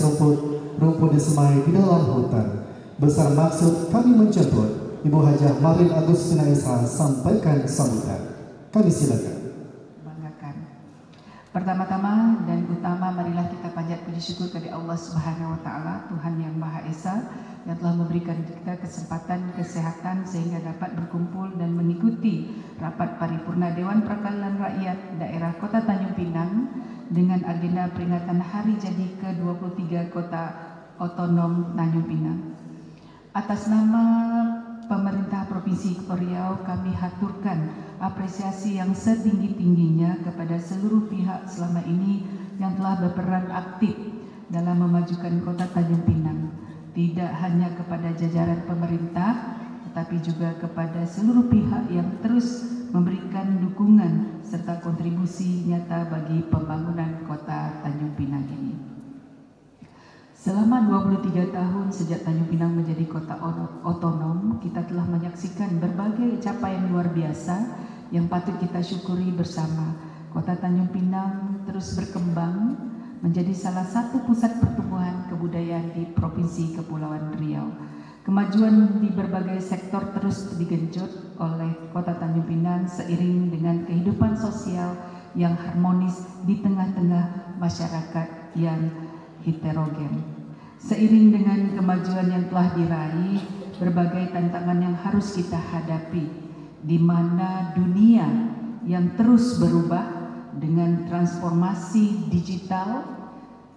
rumput disemai di dalam hutan. Besar maksud kami menjemput Ibu Hajah Marin Agustina Isha sampaikan sambutan. Kami silakan. Pertama-tama dan utama marilah kita panjat puji syukur kepada Allah Subhanahu wa taala, Tuhan yang Maha Esa yang telah memberikan kita kesempatan kesehatan sehingga dapat berkumpul dan mengikuti rapat paripurna Dewan Perwakilan Rakyat Daerah Kota Tanjung Pinang dengan agenda peringatan hari jadi ke-23 Kota Otonom Tanjung Pinang. Atas nama pemerintah Provinsi Kepulauan Riau, kami haturkan apresiasi yang setinggi-tingginya kepada seluruh pihak selama ini yang telah berperan aktif dalam memajukan Kota Tanjung Pinang. Tidak hanya kepada jajaran pemerintah, tetapi juga kepada seluruh pihak yang terus memberikan dukungan serta kontribusi nyata bagi pembangunan Kota Tanjung Pinang ini. Selama 23 tahun sejak Tanjung Pinang menjadi kota otonom, kita telah menyaksikan berbagai capaian luar biasa yang patut kita syukuri bersama. Kota Tanjung Pinang terus berkembang menjadi salah satu pusat pertumbuhan kebudayaan di Provinsi Kepulauan Riau. Kemajuan di berbagai sektor terus digenjot oleh Kota Tanjung Pinang seiring dengan kehidupan sosial yang harmonis di tengah-tengah masyarakat yang heterogen. Seiring dengan kemajuan yang telah diraih, berbagai tantangan yang harus kita hadapi, di mana dunia yang terus berubah dengan transformasi digital,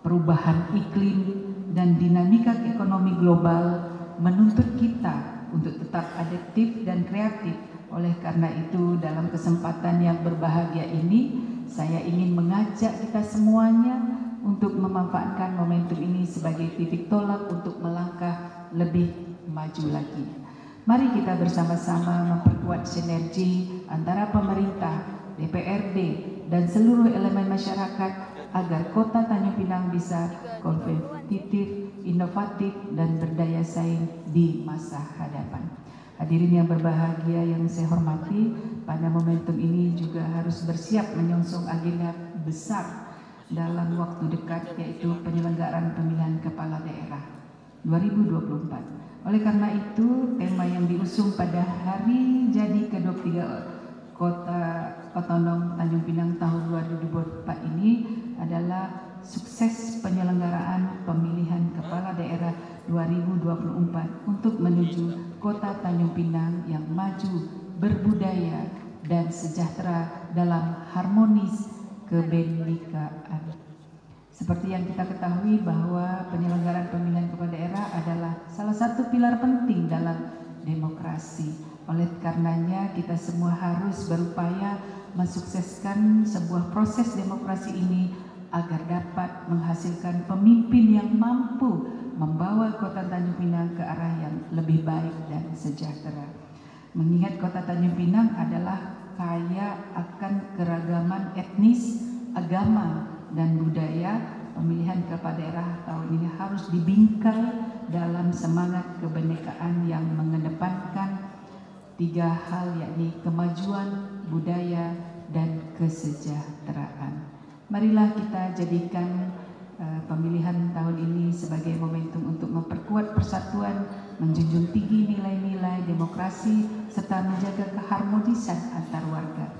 perubahan iklim, dan dinamika ekonomi global menuntut kita untuk tetap adaptif dan kreatif. Oleh karena itu, dalam kesempatan yang berbahagia ini, saya ingin mengajak kita semuanya untuk memanfaatkan momentum ini sebagai titik tolak untuk melangkah lebih maju lagi. Mari kita bersama-sama memperkuat sinergi antara pemerintah, DPRD, dan seluruh elemen masyarakat agar Kota Tanjung Pinang bisa kompetitif, inovatif, dan berdaya saing di masa hadapan. Hadirin yang berbahagia yang saya hormati, pada momentum ini juga harus bersiap menyongsong agenda besar dalam waktu dekat, yaitu penyelenggaraan pemilihan kepala daerah 2024. Oleh karena itu, tema yang diusung pada hari jadi ke-23 Kota Otonom Tanjung Pinang tahun 2024 ini adalah sukses penyelenggaraan pemilihan kepala daerah 2024 untuk menuju Kota Tanjung Pinang yang maju, berbudaya, dan sejahtera dalam harmonis kebenekaan. Seperti yang kita ketahui bahwa penyelenggaraan pemilihan kepala daerah adalah salah satu pilar penting dalam demokrasi. Oleh karenanya kita semua harus berupaya mensukseskan sebuah proses demokrasi ini agar dapat menghasilkan pemimpin yang mampu membawa Kota Tanjung Pinang ke arah yang lebih baik dan sejahtera. Mengingat Kota Tanjung Pinang adalah kaya akan keragaman etnis, agama, dan budaya, pemilihan kepala daerah tahun ini harus dibingkai dalam semangat kebinekaan yang mengedepankan 3 hal, yakni kemajuan, budaya, dan kesejahteraan. Marilah kita jadikan pemilihan tahun ini sebagai momentum untuk memperkuat persatuan, menjunjung tinggi nilai-nilai demokrasi, serta menjaga keharmonisan antar warga.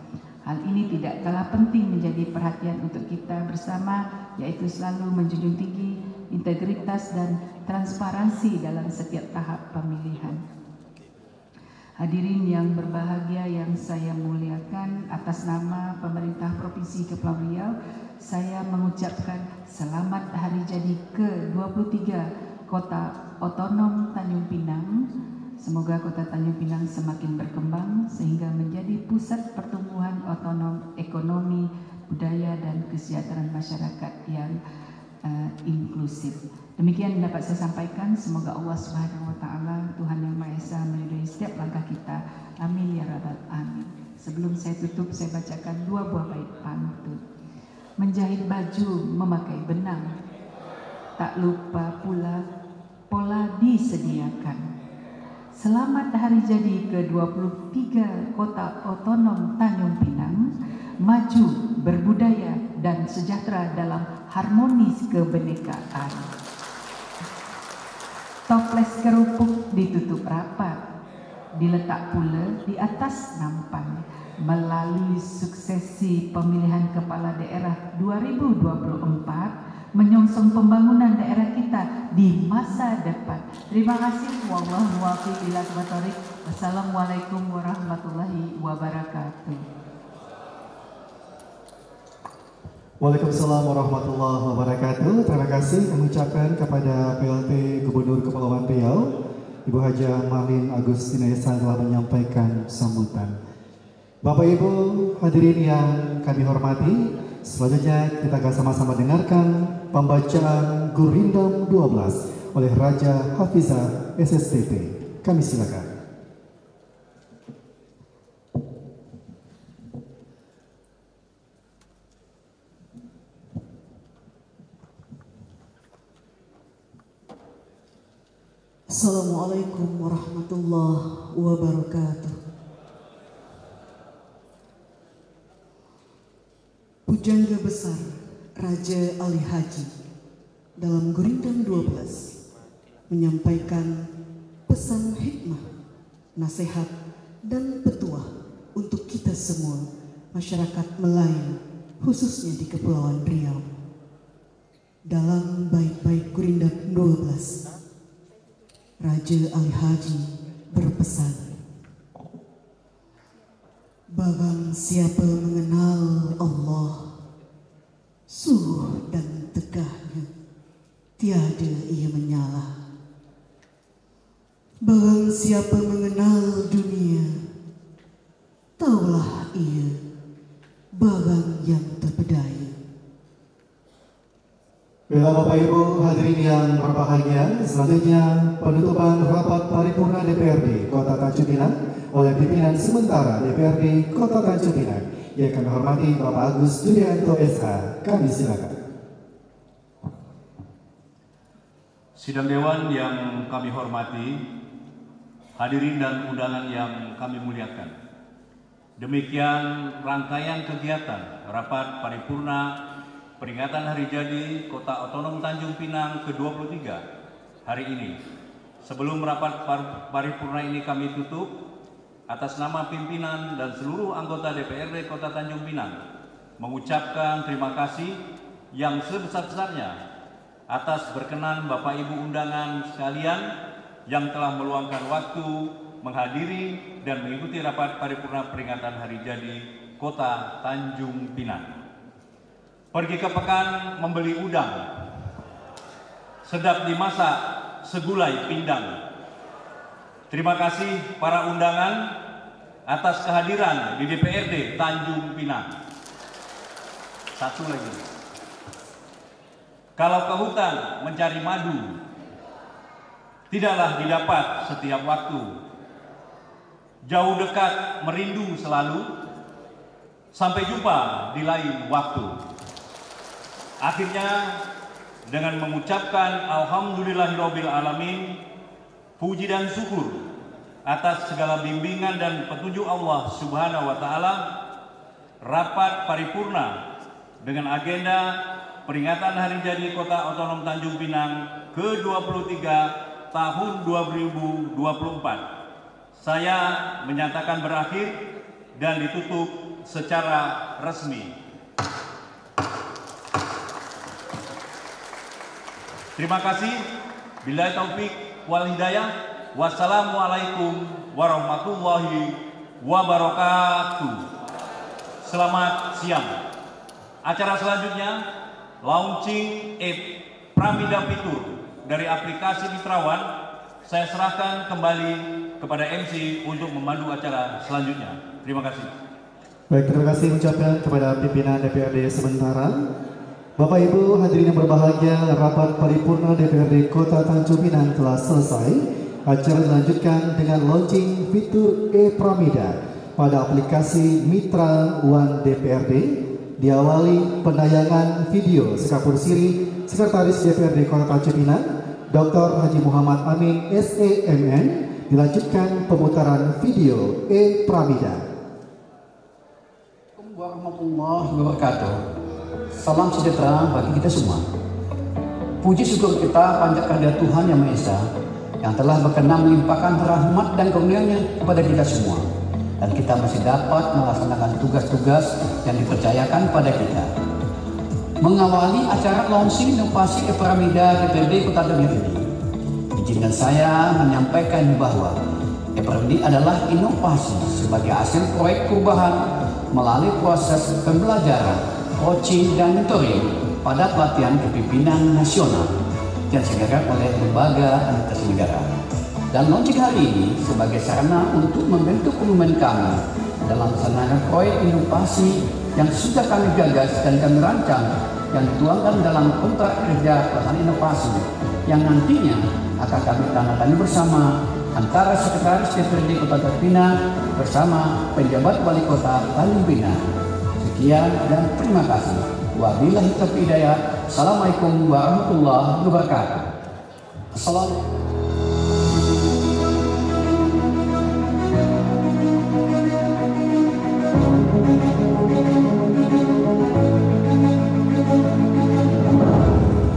Hal ini tidak kalah penting menjadi perhatian untuk kita bersama, yaitu selalu menjunjung tinggi integritas dan transparansi dalam setiap tahap pemilihan. Hadirin yang berbahagia yang saya muliakan, atas nama pemerintah Provinsi Kepulauan Riau, saya mengucapkan selamat hari jadi ke-23 Kota Otonom Tanjung Pinang. Semoga Kota Tanjung Pinang semakin berkembang sehingga menjadi pusat pertumbuhan otonom ekonomi, budaya, dan kesejahteraan masyarakat yang inklusif. Demikian dapat saya sampaikan. Semoga Allah Subhanahu wa taala, Tuhan yang Maha Esa, meridhai setiap langkah kita. Amin ya rabbal alamin. Sebelum saya tutup, saya bacakan 2 buah bait pantun. menjahit baju memakai benang. Tak lupa pula pola disediakan. Selamat hari jadi ke-23 Kota Otonom Tanjung Pinang, maju, berbudaya dan sejahtera dalam harmonis kebenekaan. Toples kerupuk ditutup rapat, diletak pula di atas nampan. Melalui suksesi pemilihan kepala daerah 2024, menyongsong pembangunan daerah kita di masa depan. Terima kasih. Wallahu muwaffiq ila aqwamit thoriq. Wassalamualaikum warahmatullahi wabarakatuh. Waalaikumsalam warahmatullahi wabarakatuh. Terima kasih kami ucapkan kepada PLT Gubernur Kepulauan Riau, Ibu Hajah Marlin Agustina Esa telah menyampaikan sambutan. Bapak Ibu hadirin yang kami hormati, selanjutnya kita akan sama-sama dengarkan pembacaan Gurindam 12 oleh Raja Hafizah SSTT. Kami silakan. Assalamualaikum warahmatullahi wabarakatuh. Pujangga besar Raja Ali Haji dalam Gurindam 12 menyampaikan pesan hikmah, nasihat dan petuah untuk kita semua masyarakat Melayu, khususnya di Kepulauan Riau. Dalam bait-bait Gurindam 12, Raja Ali Haji berpesan, barang siapa mengenal Allah, suruh dan tegahnya, tiada ia menyala. Barang siapa mengenal dunia, taulah ia barang yang terpedaya. Baiklah Bapak Ibu hadirin yang berbahagia, selanjutnya penutupan rapat paripurna DPRD Kota Tanjung Pinang oleh pimpinan sementara DPRD Kota Tanjung Pinang yang kami hormati Bapak Agus Julianto SH. Kami silakan. Sidang Dewan yang kami hormati, hadirin dan undangan yang kami muliakan. Demikian rangkaian kegiatan rapat paripurna peringatan Hari Jadi Kota Otonom Tanjung Pinang ke-23 hari ini. Sebelum rapat paripurna ini kami tutup, atas nama pimpinan dan seluruh anggota DPRD Kota Tanjung Pinang mengucapkan terima kasih yang sebesar-besarnya atas berkenan Bapak Ibu undangan sekalian yang telah meluangkan waktu menghadiri dan mengikuti rapat paripurna peringatan Hari Jadi Kota Tanjung Pinang. Pergi ke pekan membeli udang, sedap dimasak segulai pindang. Terima kasih para undangan atas kehadiran di DPRD Tanjung Pinang. Satu lagi, kalau ke hutan mencari madu, tidaklah didapat setiap waktu. Jauh dekat merindu selalu, sampai jumpa di lain waktu. Akhirnya dengan mengucapkan Alhamdulillahirabbil alamin, puji dan syukur atas segala bimbingan dan petunjuk Allah Subhanahu wa taala, rapat paripurna dengan agenda peringatan Hari Jadi Kota Otonom Tanjung Pinang ke-23 tahun 2024 saya menyatakan berakhir dan ditutup secara resmi. Terima kasih. Billahi taufik wal hidayah. Wassalamualaikum warahmatullahi wabarakatuh. Selamat siang. Acara selanjutnya launching Pramida Fitur dari aplikasi Mitrawan. Saya serahkan kembali kepada MC untuk memandu acara selanjutnya. Terima kasih. Baik, terima kasih ucapkan kepada pimpinan DPRD sementara. Bapak Ibu hadirin yang berbahagia, rapat paripurna DPRD Kota Tanjung Pinang telah selesai. Acara dilanjutkan dengan launching fitur Pramida pada aplikasi Mitra One DPRD diawali penayangan video sekapur siri Sekretaris DPRD Kota Tanjung Pinang, Dr. Haji Muhammad Amin SEMN, dilanjutkan pemutaran video E Pramida. Assalamualaikum warahmatullahi wabarakatuh. Salam sejahtera bagi kita semua. Puji syukur kita panjatkan kepada Tuhan Yang Maha Esa yang telah berkenan melimpahkan rahmat dan karunia-Nya kepada kita semua, dan kita masih dapat melaksanakan tugas-tugas yang dipercayakan pada kita. Mengawali acara launching inovasi E-Pramida DPRD Kota Tanjung ini, izinkan saya menyampaikan bahwa E-Pramida adalah inovasi sebagai hasil proyek perubahan melalui proses pembelajaran, coaching, dan mentoring pada pelatihan kepemimpinan nasional yang diselenggarakan oleh lembaga antar negara. Dan launching hari ini sebagai sarana untuk membentuk komitmen kami dalam melaksanakan proyek inovasi yang sudah kami gagas dan kami rancang, yang dituangkan dalam kontrak kerja pelaksanaan inovasi yang nantinya akan kami tandatangani bersama antara Sekretaris DPRD Kota Tanjung Pinang bersama penjabat Wali Kota Tanjung Pinang. Sekian dan terima kasih. Wabillahi taufiq hidayah. Assalamualaikum warahmatullahi wabarakatuh. Assalamualaikum.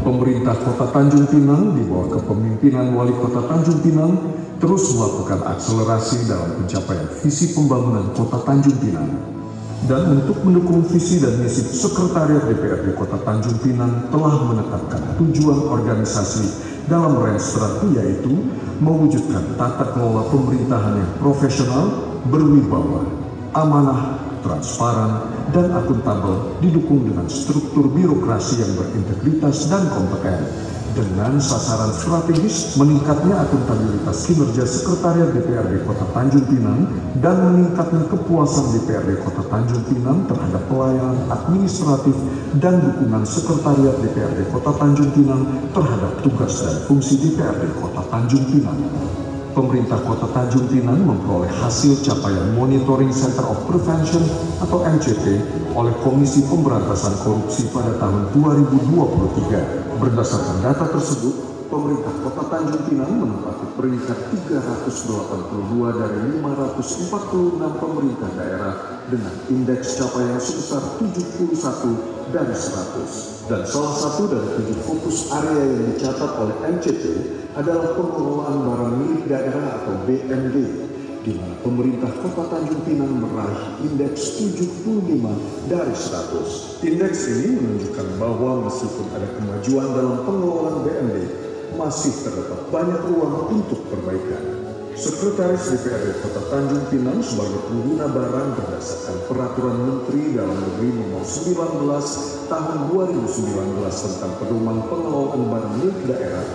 Pemerintah Kota Tanjung Pinang di bawah kepemimpinan Wali Kota Tanjung Pinang terus melakukan akselerasi dalam pencapaian visi pembangunan Kota Tanjung Pinang. Dan untuk mendukung visi dan misi Sekretariat DPRD Kota Tanjung Pinang telah menetapkan tujuan organisasi dalam range strategi, yaitu mewujudkan tata kelola pemerintahan yang profesional, berwibawa, amanah, transparan, dan akuntabel, didukung dengan struktur birokrasi yang berintegritas dan kompeten, dengan sasaran strategis meningkatnya akuntabilitas kinerja Sekretariat DPRD Kota Tanjung Pinang dan meningkatnya kepuasan DPRD Kota Tanjung Pinang terhadap pelayanan administratif dan dukungan Sekretariat DPRD Kota Tanjung Pinang terhadap tugas dan fungsi DPRD Kota Tanjung Pinang. Pemerintah Kota Tanjung Pinang memperoleh hasil capaian Monitoring Center of Prevention atau MCP oleh Komisi Pemberantasan Korupsi pada tahun 2023. Berdasarkan data tersebut, pemerintah Kota Tanjung Pinang menempati peringkat 382 dari 546 pemerintah daerah dengan indeks capaian sebesar 71 dari 100. Dan salah satu dari 7 fokus area yang dicatat oleh MCP adalah pengelolaan barang milik daerah atau BMD, di mana pemerintah Kota Tanjung Pinang meraih indeks 75 dari 100. Indeks ini menunjukkan bahwa meskipun ada kemajuan dalam pengelolaan BMD, masih terdapat banyak ruang untuk perbaikan. Sekretaris DPRD Kota Tanjung Pinang sebagai pengguna barang berdasarkan Peraturan Menteri Dalam Negeri Nomor 19 Tahun 2019 tentang Pedoman Pengelolaan Barang Milik Daerah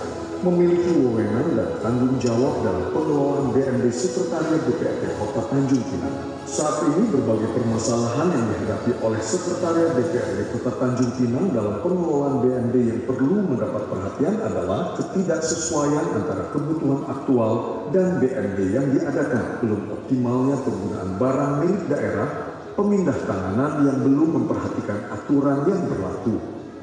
memiliki wewenang dan tanggung jawab dalam pengelolaan BMD Sekretariat DPRD Kota Tanjung Pinang. Saat ini berbagai permasalahan yang dihadapi oleh Sekretariat DPRD Kota Tanjung Pinang dalam pengelolaan BMD yang perlu mendapat perhatian adalah ketidaksesuaian antara kebutuhan aktual dan BMD yang diadakan, belum optimalnya penggunaan barang milik daerah, pemindah tanganan yang belum memperhatikan aturan yang berlaku,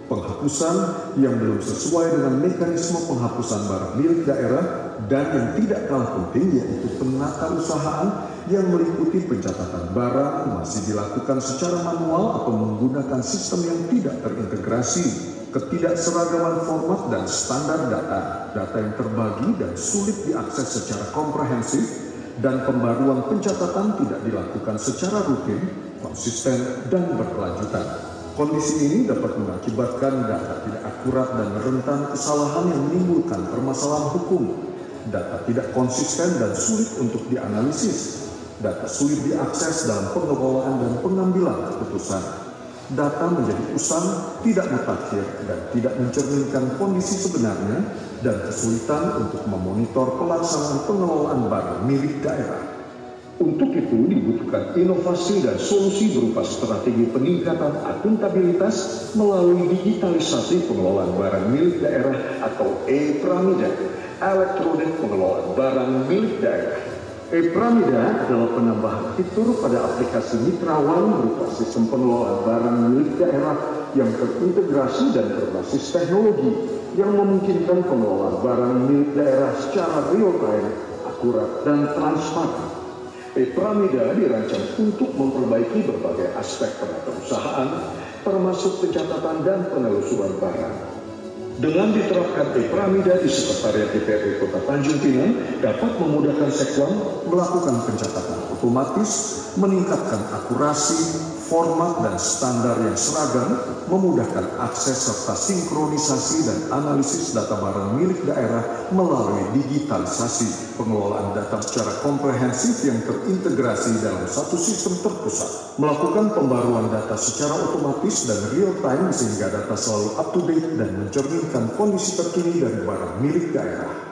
penghapusan yang belum sesuai dengan mekanisme penghapusan barang milik daerah, dan yang tidak kalah penting yaitu penatausahaan yang meliputi pencatatan barang masih dilakukan secara manual atau menggunakan sistem yang tidak terintegrasi, ketidakseragaman format dan standar data yang terbagi dan sulit diakses secara komprehensif, dan pembaruan pencatatan tidak dilakukan secara rutin, konsisten, dan berkelanjutan. Kondisi ini dapat mengakibatkan data tidak akurat dan rentan kesalahan yang menimbulkan permasalahan hukum. Data tidak konsisten dan sulit untuk dianalisis. Data sulit diakses dalam pengelolaan dan pengambilan keputusan. Data menjadi usang, tidak mutakhir, dan tidak mencerminkan kondisi sebenarnya, dan kesulitan untuk memonitor pelaksanaan pengelolaan barang milik daerah. Untuk itu dibutuhkan inovasi dan solusi berupa strategi peningkatan akuntabilitas melalui digitalisasi pengelolaan barang milik daerah atau E-Pramida, elektronik pengelolaan barang milik daerah. E-Pramida adalah penambahan fitur pada aplikasi Mitrawan berupa sistem pengelolaan barang milik daerah yang terintegrasi dan berbasis teknologi yang memungkinkan pengelolaan barang milik daerah secara real-time, akurat, dan transparan. E-Pramida dirancang untuk memperbaiki berbagai aspek perusahaan, termasuk pencatatan dan penelusuran barang. Dengan diterapkan E-Pramida di Sekretariat DPRD Kota Tanjung Pinang dapat memudahkan Sekwan melakukan pencatatan otomatis, meningkatkan akurasi, format dan standar yang seragam, memudahkan akses serta sinkronisasi dan analisis data barang milik daerah melalui digitalisasi, pengelolaan data secara komprehensif yang terintegrasi dalam satu sistem terpusat, melakukan pembaruan data secara otomatis dan real time sehingga data selalu up to date dan mencerminkan kondisi terkini dari barang milik daerah.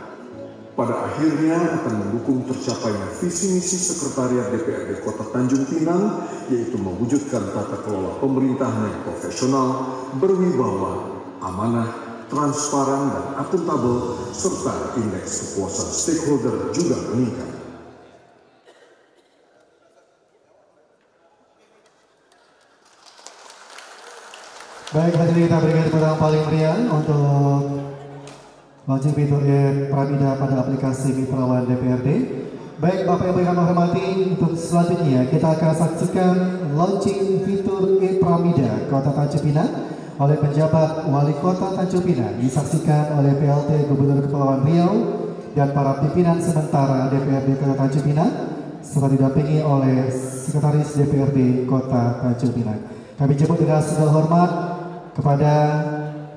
Pada akhirnya akan mendukung tercapainya visi misi Sekretariat DPRD Kota Tanjung Pinang, yaitu mewujudkan tata kelola pemerintahan yang profesional, berwibawa, amanah, transparan dan akuntabel, serta indeks kepuasan stakeholder juga meningkat. Baik, hadirin kita berikan tepuk tangan paling meriah untuk launching fitur E-Pramida pada aplikasi Mitrawan DPRD. Baik, Bapak Ibu yang kami hormati, untuk selanjutnya kita akan saksikan launching fitur E-Pramida Kota Tanjung Pinang oleh penjabat Wali Kota Tanjung Pinang, disaksikan oleh PLT Gubernur Kepulauan Riau dan para pimpinan sementara DPRD Kota Tanjung Pinang, serta didampingi oleh Sekretaris DPRD Kota Tanjung Pinang. Kami jemput dengan segala hormat kepada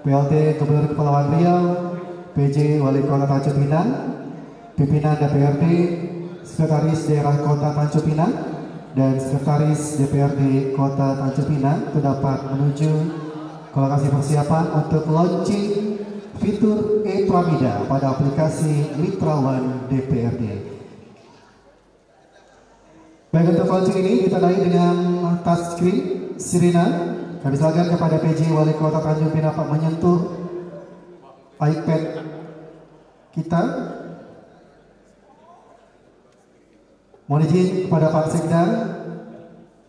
PLT Gubernur Kepulauan Riau, PJ Wali Kota Tanjung Pinang, pimpinan DPRD, Sekretaris Daerah Kota Tanjung Pinang, dan Sekretaris DPRD Kota Tanjung Pinang untuk dapat menuju ke lokasi persiapan untuk launching fitur E-Pramida pada aplikasi Mitrawan DPRD. Baik, untuk launching ini ditandai dengan touchscreen sirena. Kami silakan kepada PJ Wali Kota Tanjung Pinang Pak menyentuh iPad kita. Mohon izin kepada Pak Sekda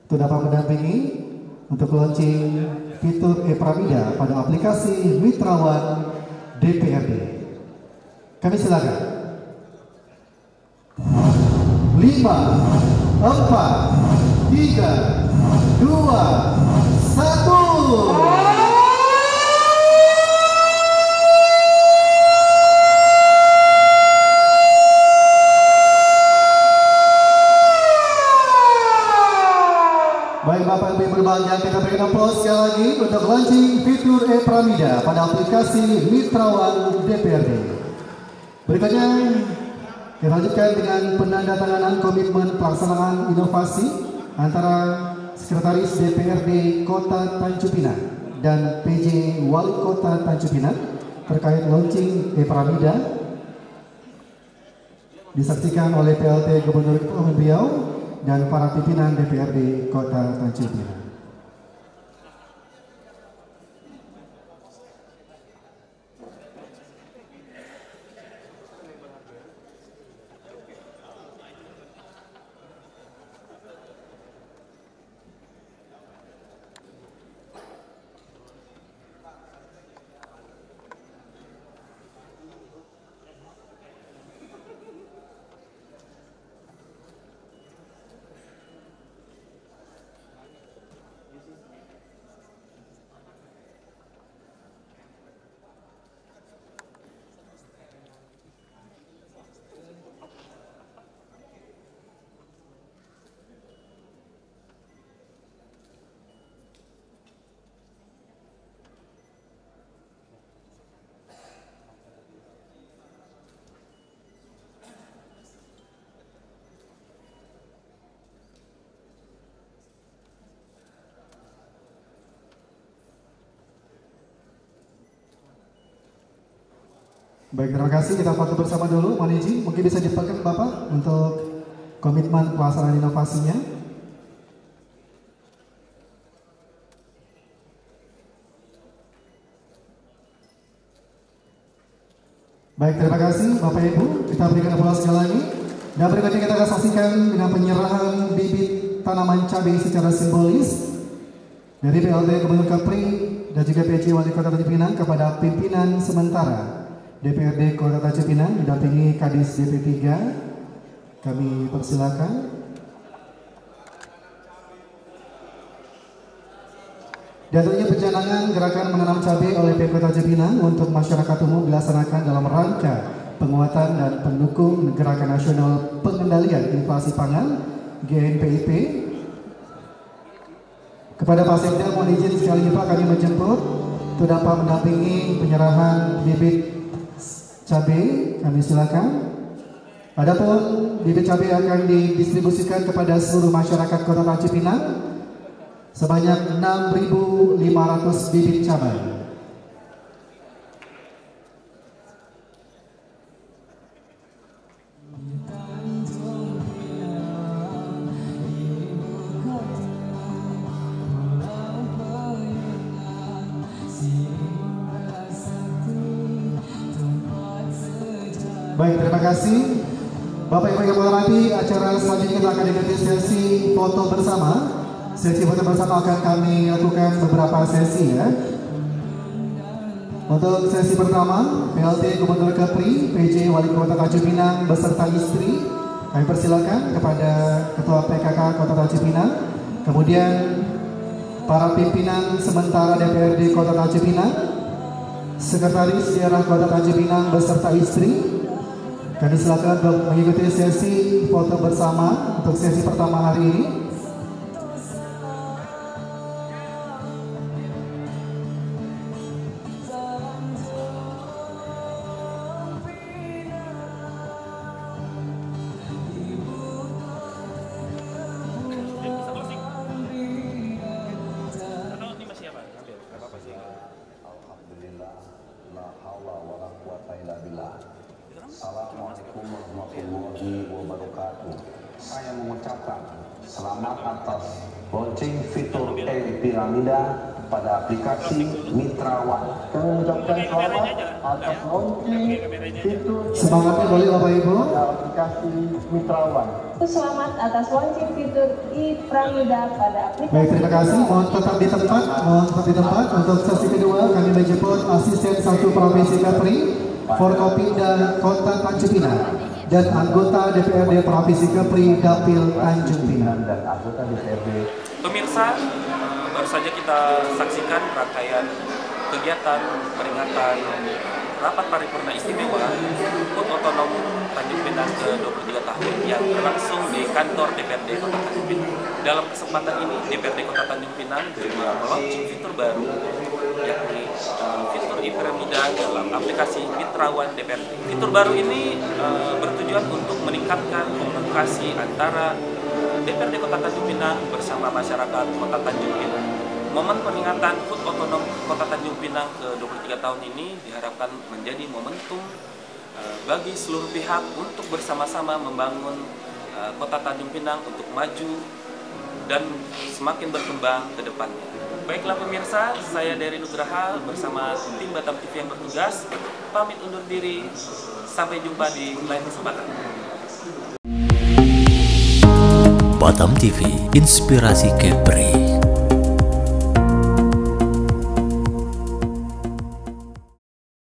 untuk dapat mendampingi untuk launching fitur E-Pramida pada aplikasi Mitrawan DPRD. Kami silakan. 5, 4, 3, 2, 1. Baik, Bapak Ibu berbahagia, kita berikan aplaus sekali lagi untuk launching fitur E-Pramida pada aplikasi Mitrawan DPRD. Berikutnya kita lanjutkan dengan penandatanganan komitmen pelaksanaan inovasi antara Sekretaris DPRD Kota Tanjung Pinang dan PJ Wali Kota Tanjung Pinang terkait launching E-Pramida, disaksikan oleh PLT Gubernur Kepulauan Riau dan para pimpinan DPRD Kota Tanjung Pinang. Baik, terima kasih. Kita foto bersama dulu. Mohon izin, mungkin bisa dipakai Bapak untuk komitmen pelaksanaan inovasinya. Baik, terima kasih Bapak Ibu. Kita berikan aplaus sekali lagi Dan berikutnya kita akan saksikan dengan penyerahan bibit tanaman cabai secara simbolis dari PLT Gubernur Kepri dan juga PJ Wali Kota Tanjung Pinang kepada pimpinan sementara DPRD Kota Tanjung Pinang didampingi Kadis DP3. Kami persilakan. Dan tentunya pencanangan gerakan menanam cabai oleh PK Tanjung Pinang untuk masyarakat umum dilaksanakan dalam rangka penguatan dan pendukung Gerakan Nasional Pengendalian Inflasi Pangan GNPIP. Kepada Pak Sekda mohon izin sekali Pak kami menjemput untuk dapat mendampingi penyerahan bibit cabai. Kami silakan. Adapun bibit cabai akan didistribusikan kepada seluruh masyarakat Kota Tanjung Pinang sebanyak 6.500 bibit cabai. Baik, terima kasih. Bapak Ibu yang menghormati, acara selanjutnya kita akan diikuti sesi foto bersama. Sesi foto bersama akan kami lakukan beberapa sesi ya. Untuk sesi pertama, PLT Gubernur Kepri, PJ Wali Kota Tanjung Pinang beserta istri. Kami persilakan kepada Ketua PKK Kota Tanjung Pinang. Kemudian para pimpinan sementara DPRD Kota Tanjung Pinang, Sekretaris Daerah Kota Tanjung Pinang beserta istri. Kami silakan untuk mengikuti sesi foto bersama untuk sesi pertama hari ini. Assalamualaikum warahmatullahi wabarakatuh. Saya mengucapkan selamat atas launching fitur e-piramida pada aplikasi Mitra One. Kami mengucapkan selamat atas launching fitur semangatnya boleh Bapak Ibu aplikasi Mitra One. Selamat atas launching fitur e-piramida pada aplikasi. Baik, terima kasih. Mohon tetap di tempat. Untuk sesi kedua kami menjemput Asisten 1 Provinsi Kepri, Forkopimda Kota Tanjung Pinang dan anggota DPRD Provinsi Kepri Dapil Tanjung Pinang dan anggota DPRD. Pemirsa, baru saja kita saksikan rangkaian kegiatan peringatan rapat paripurna istimewa HUT Otonom Tanjung Pinang ke-23 tahun yang berlangsung di kantor DPRD Kota Tanjung Pinang. Dalam kesempatan ini, DPRD Kota Tanjung Pinang juga melaunching fitur baru, yakni fitur e-piramida dalam aplikasi Mitra One DPRD. Fitur baru ini bertujuan untuk meningkatkan komunikasi antara DPRD Kota Tanjung Pinang bersama masyarakat Kota Tanjung Pinang. Momen peringatan HUT Otonom Kota Tanjung Pinang ke-23 tahun ini diharapkan menjadi momentum bagi seluruh pihak untuk bersama-sama membangun Kota Tanjung Pinang untuk maju dan semakin berkembang ke depannya. Baiklah pemirsa, saya dari Nugraha bersama tim Batam TV yang bertugas pamit undur diri. Sampai jumpa di lain kesempatan. Batam TV, inspirasi Kepri.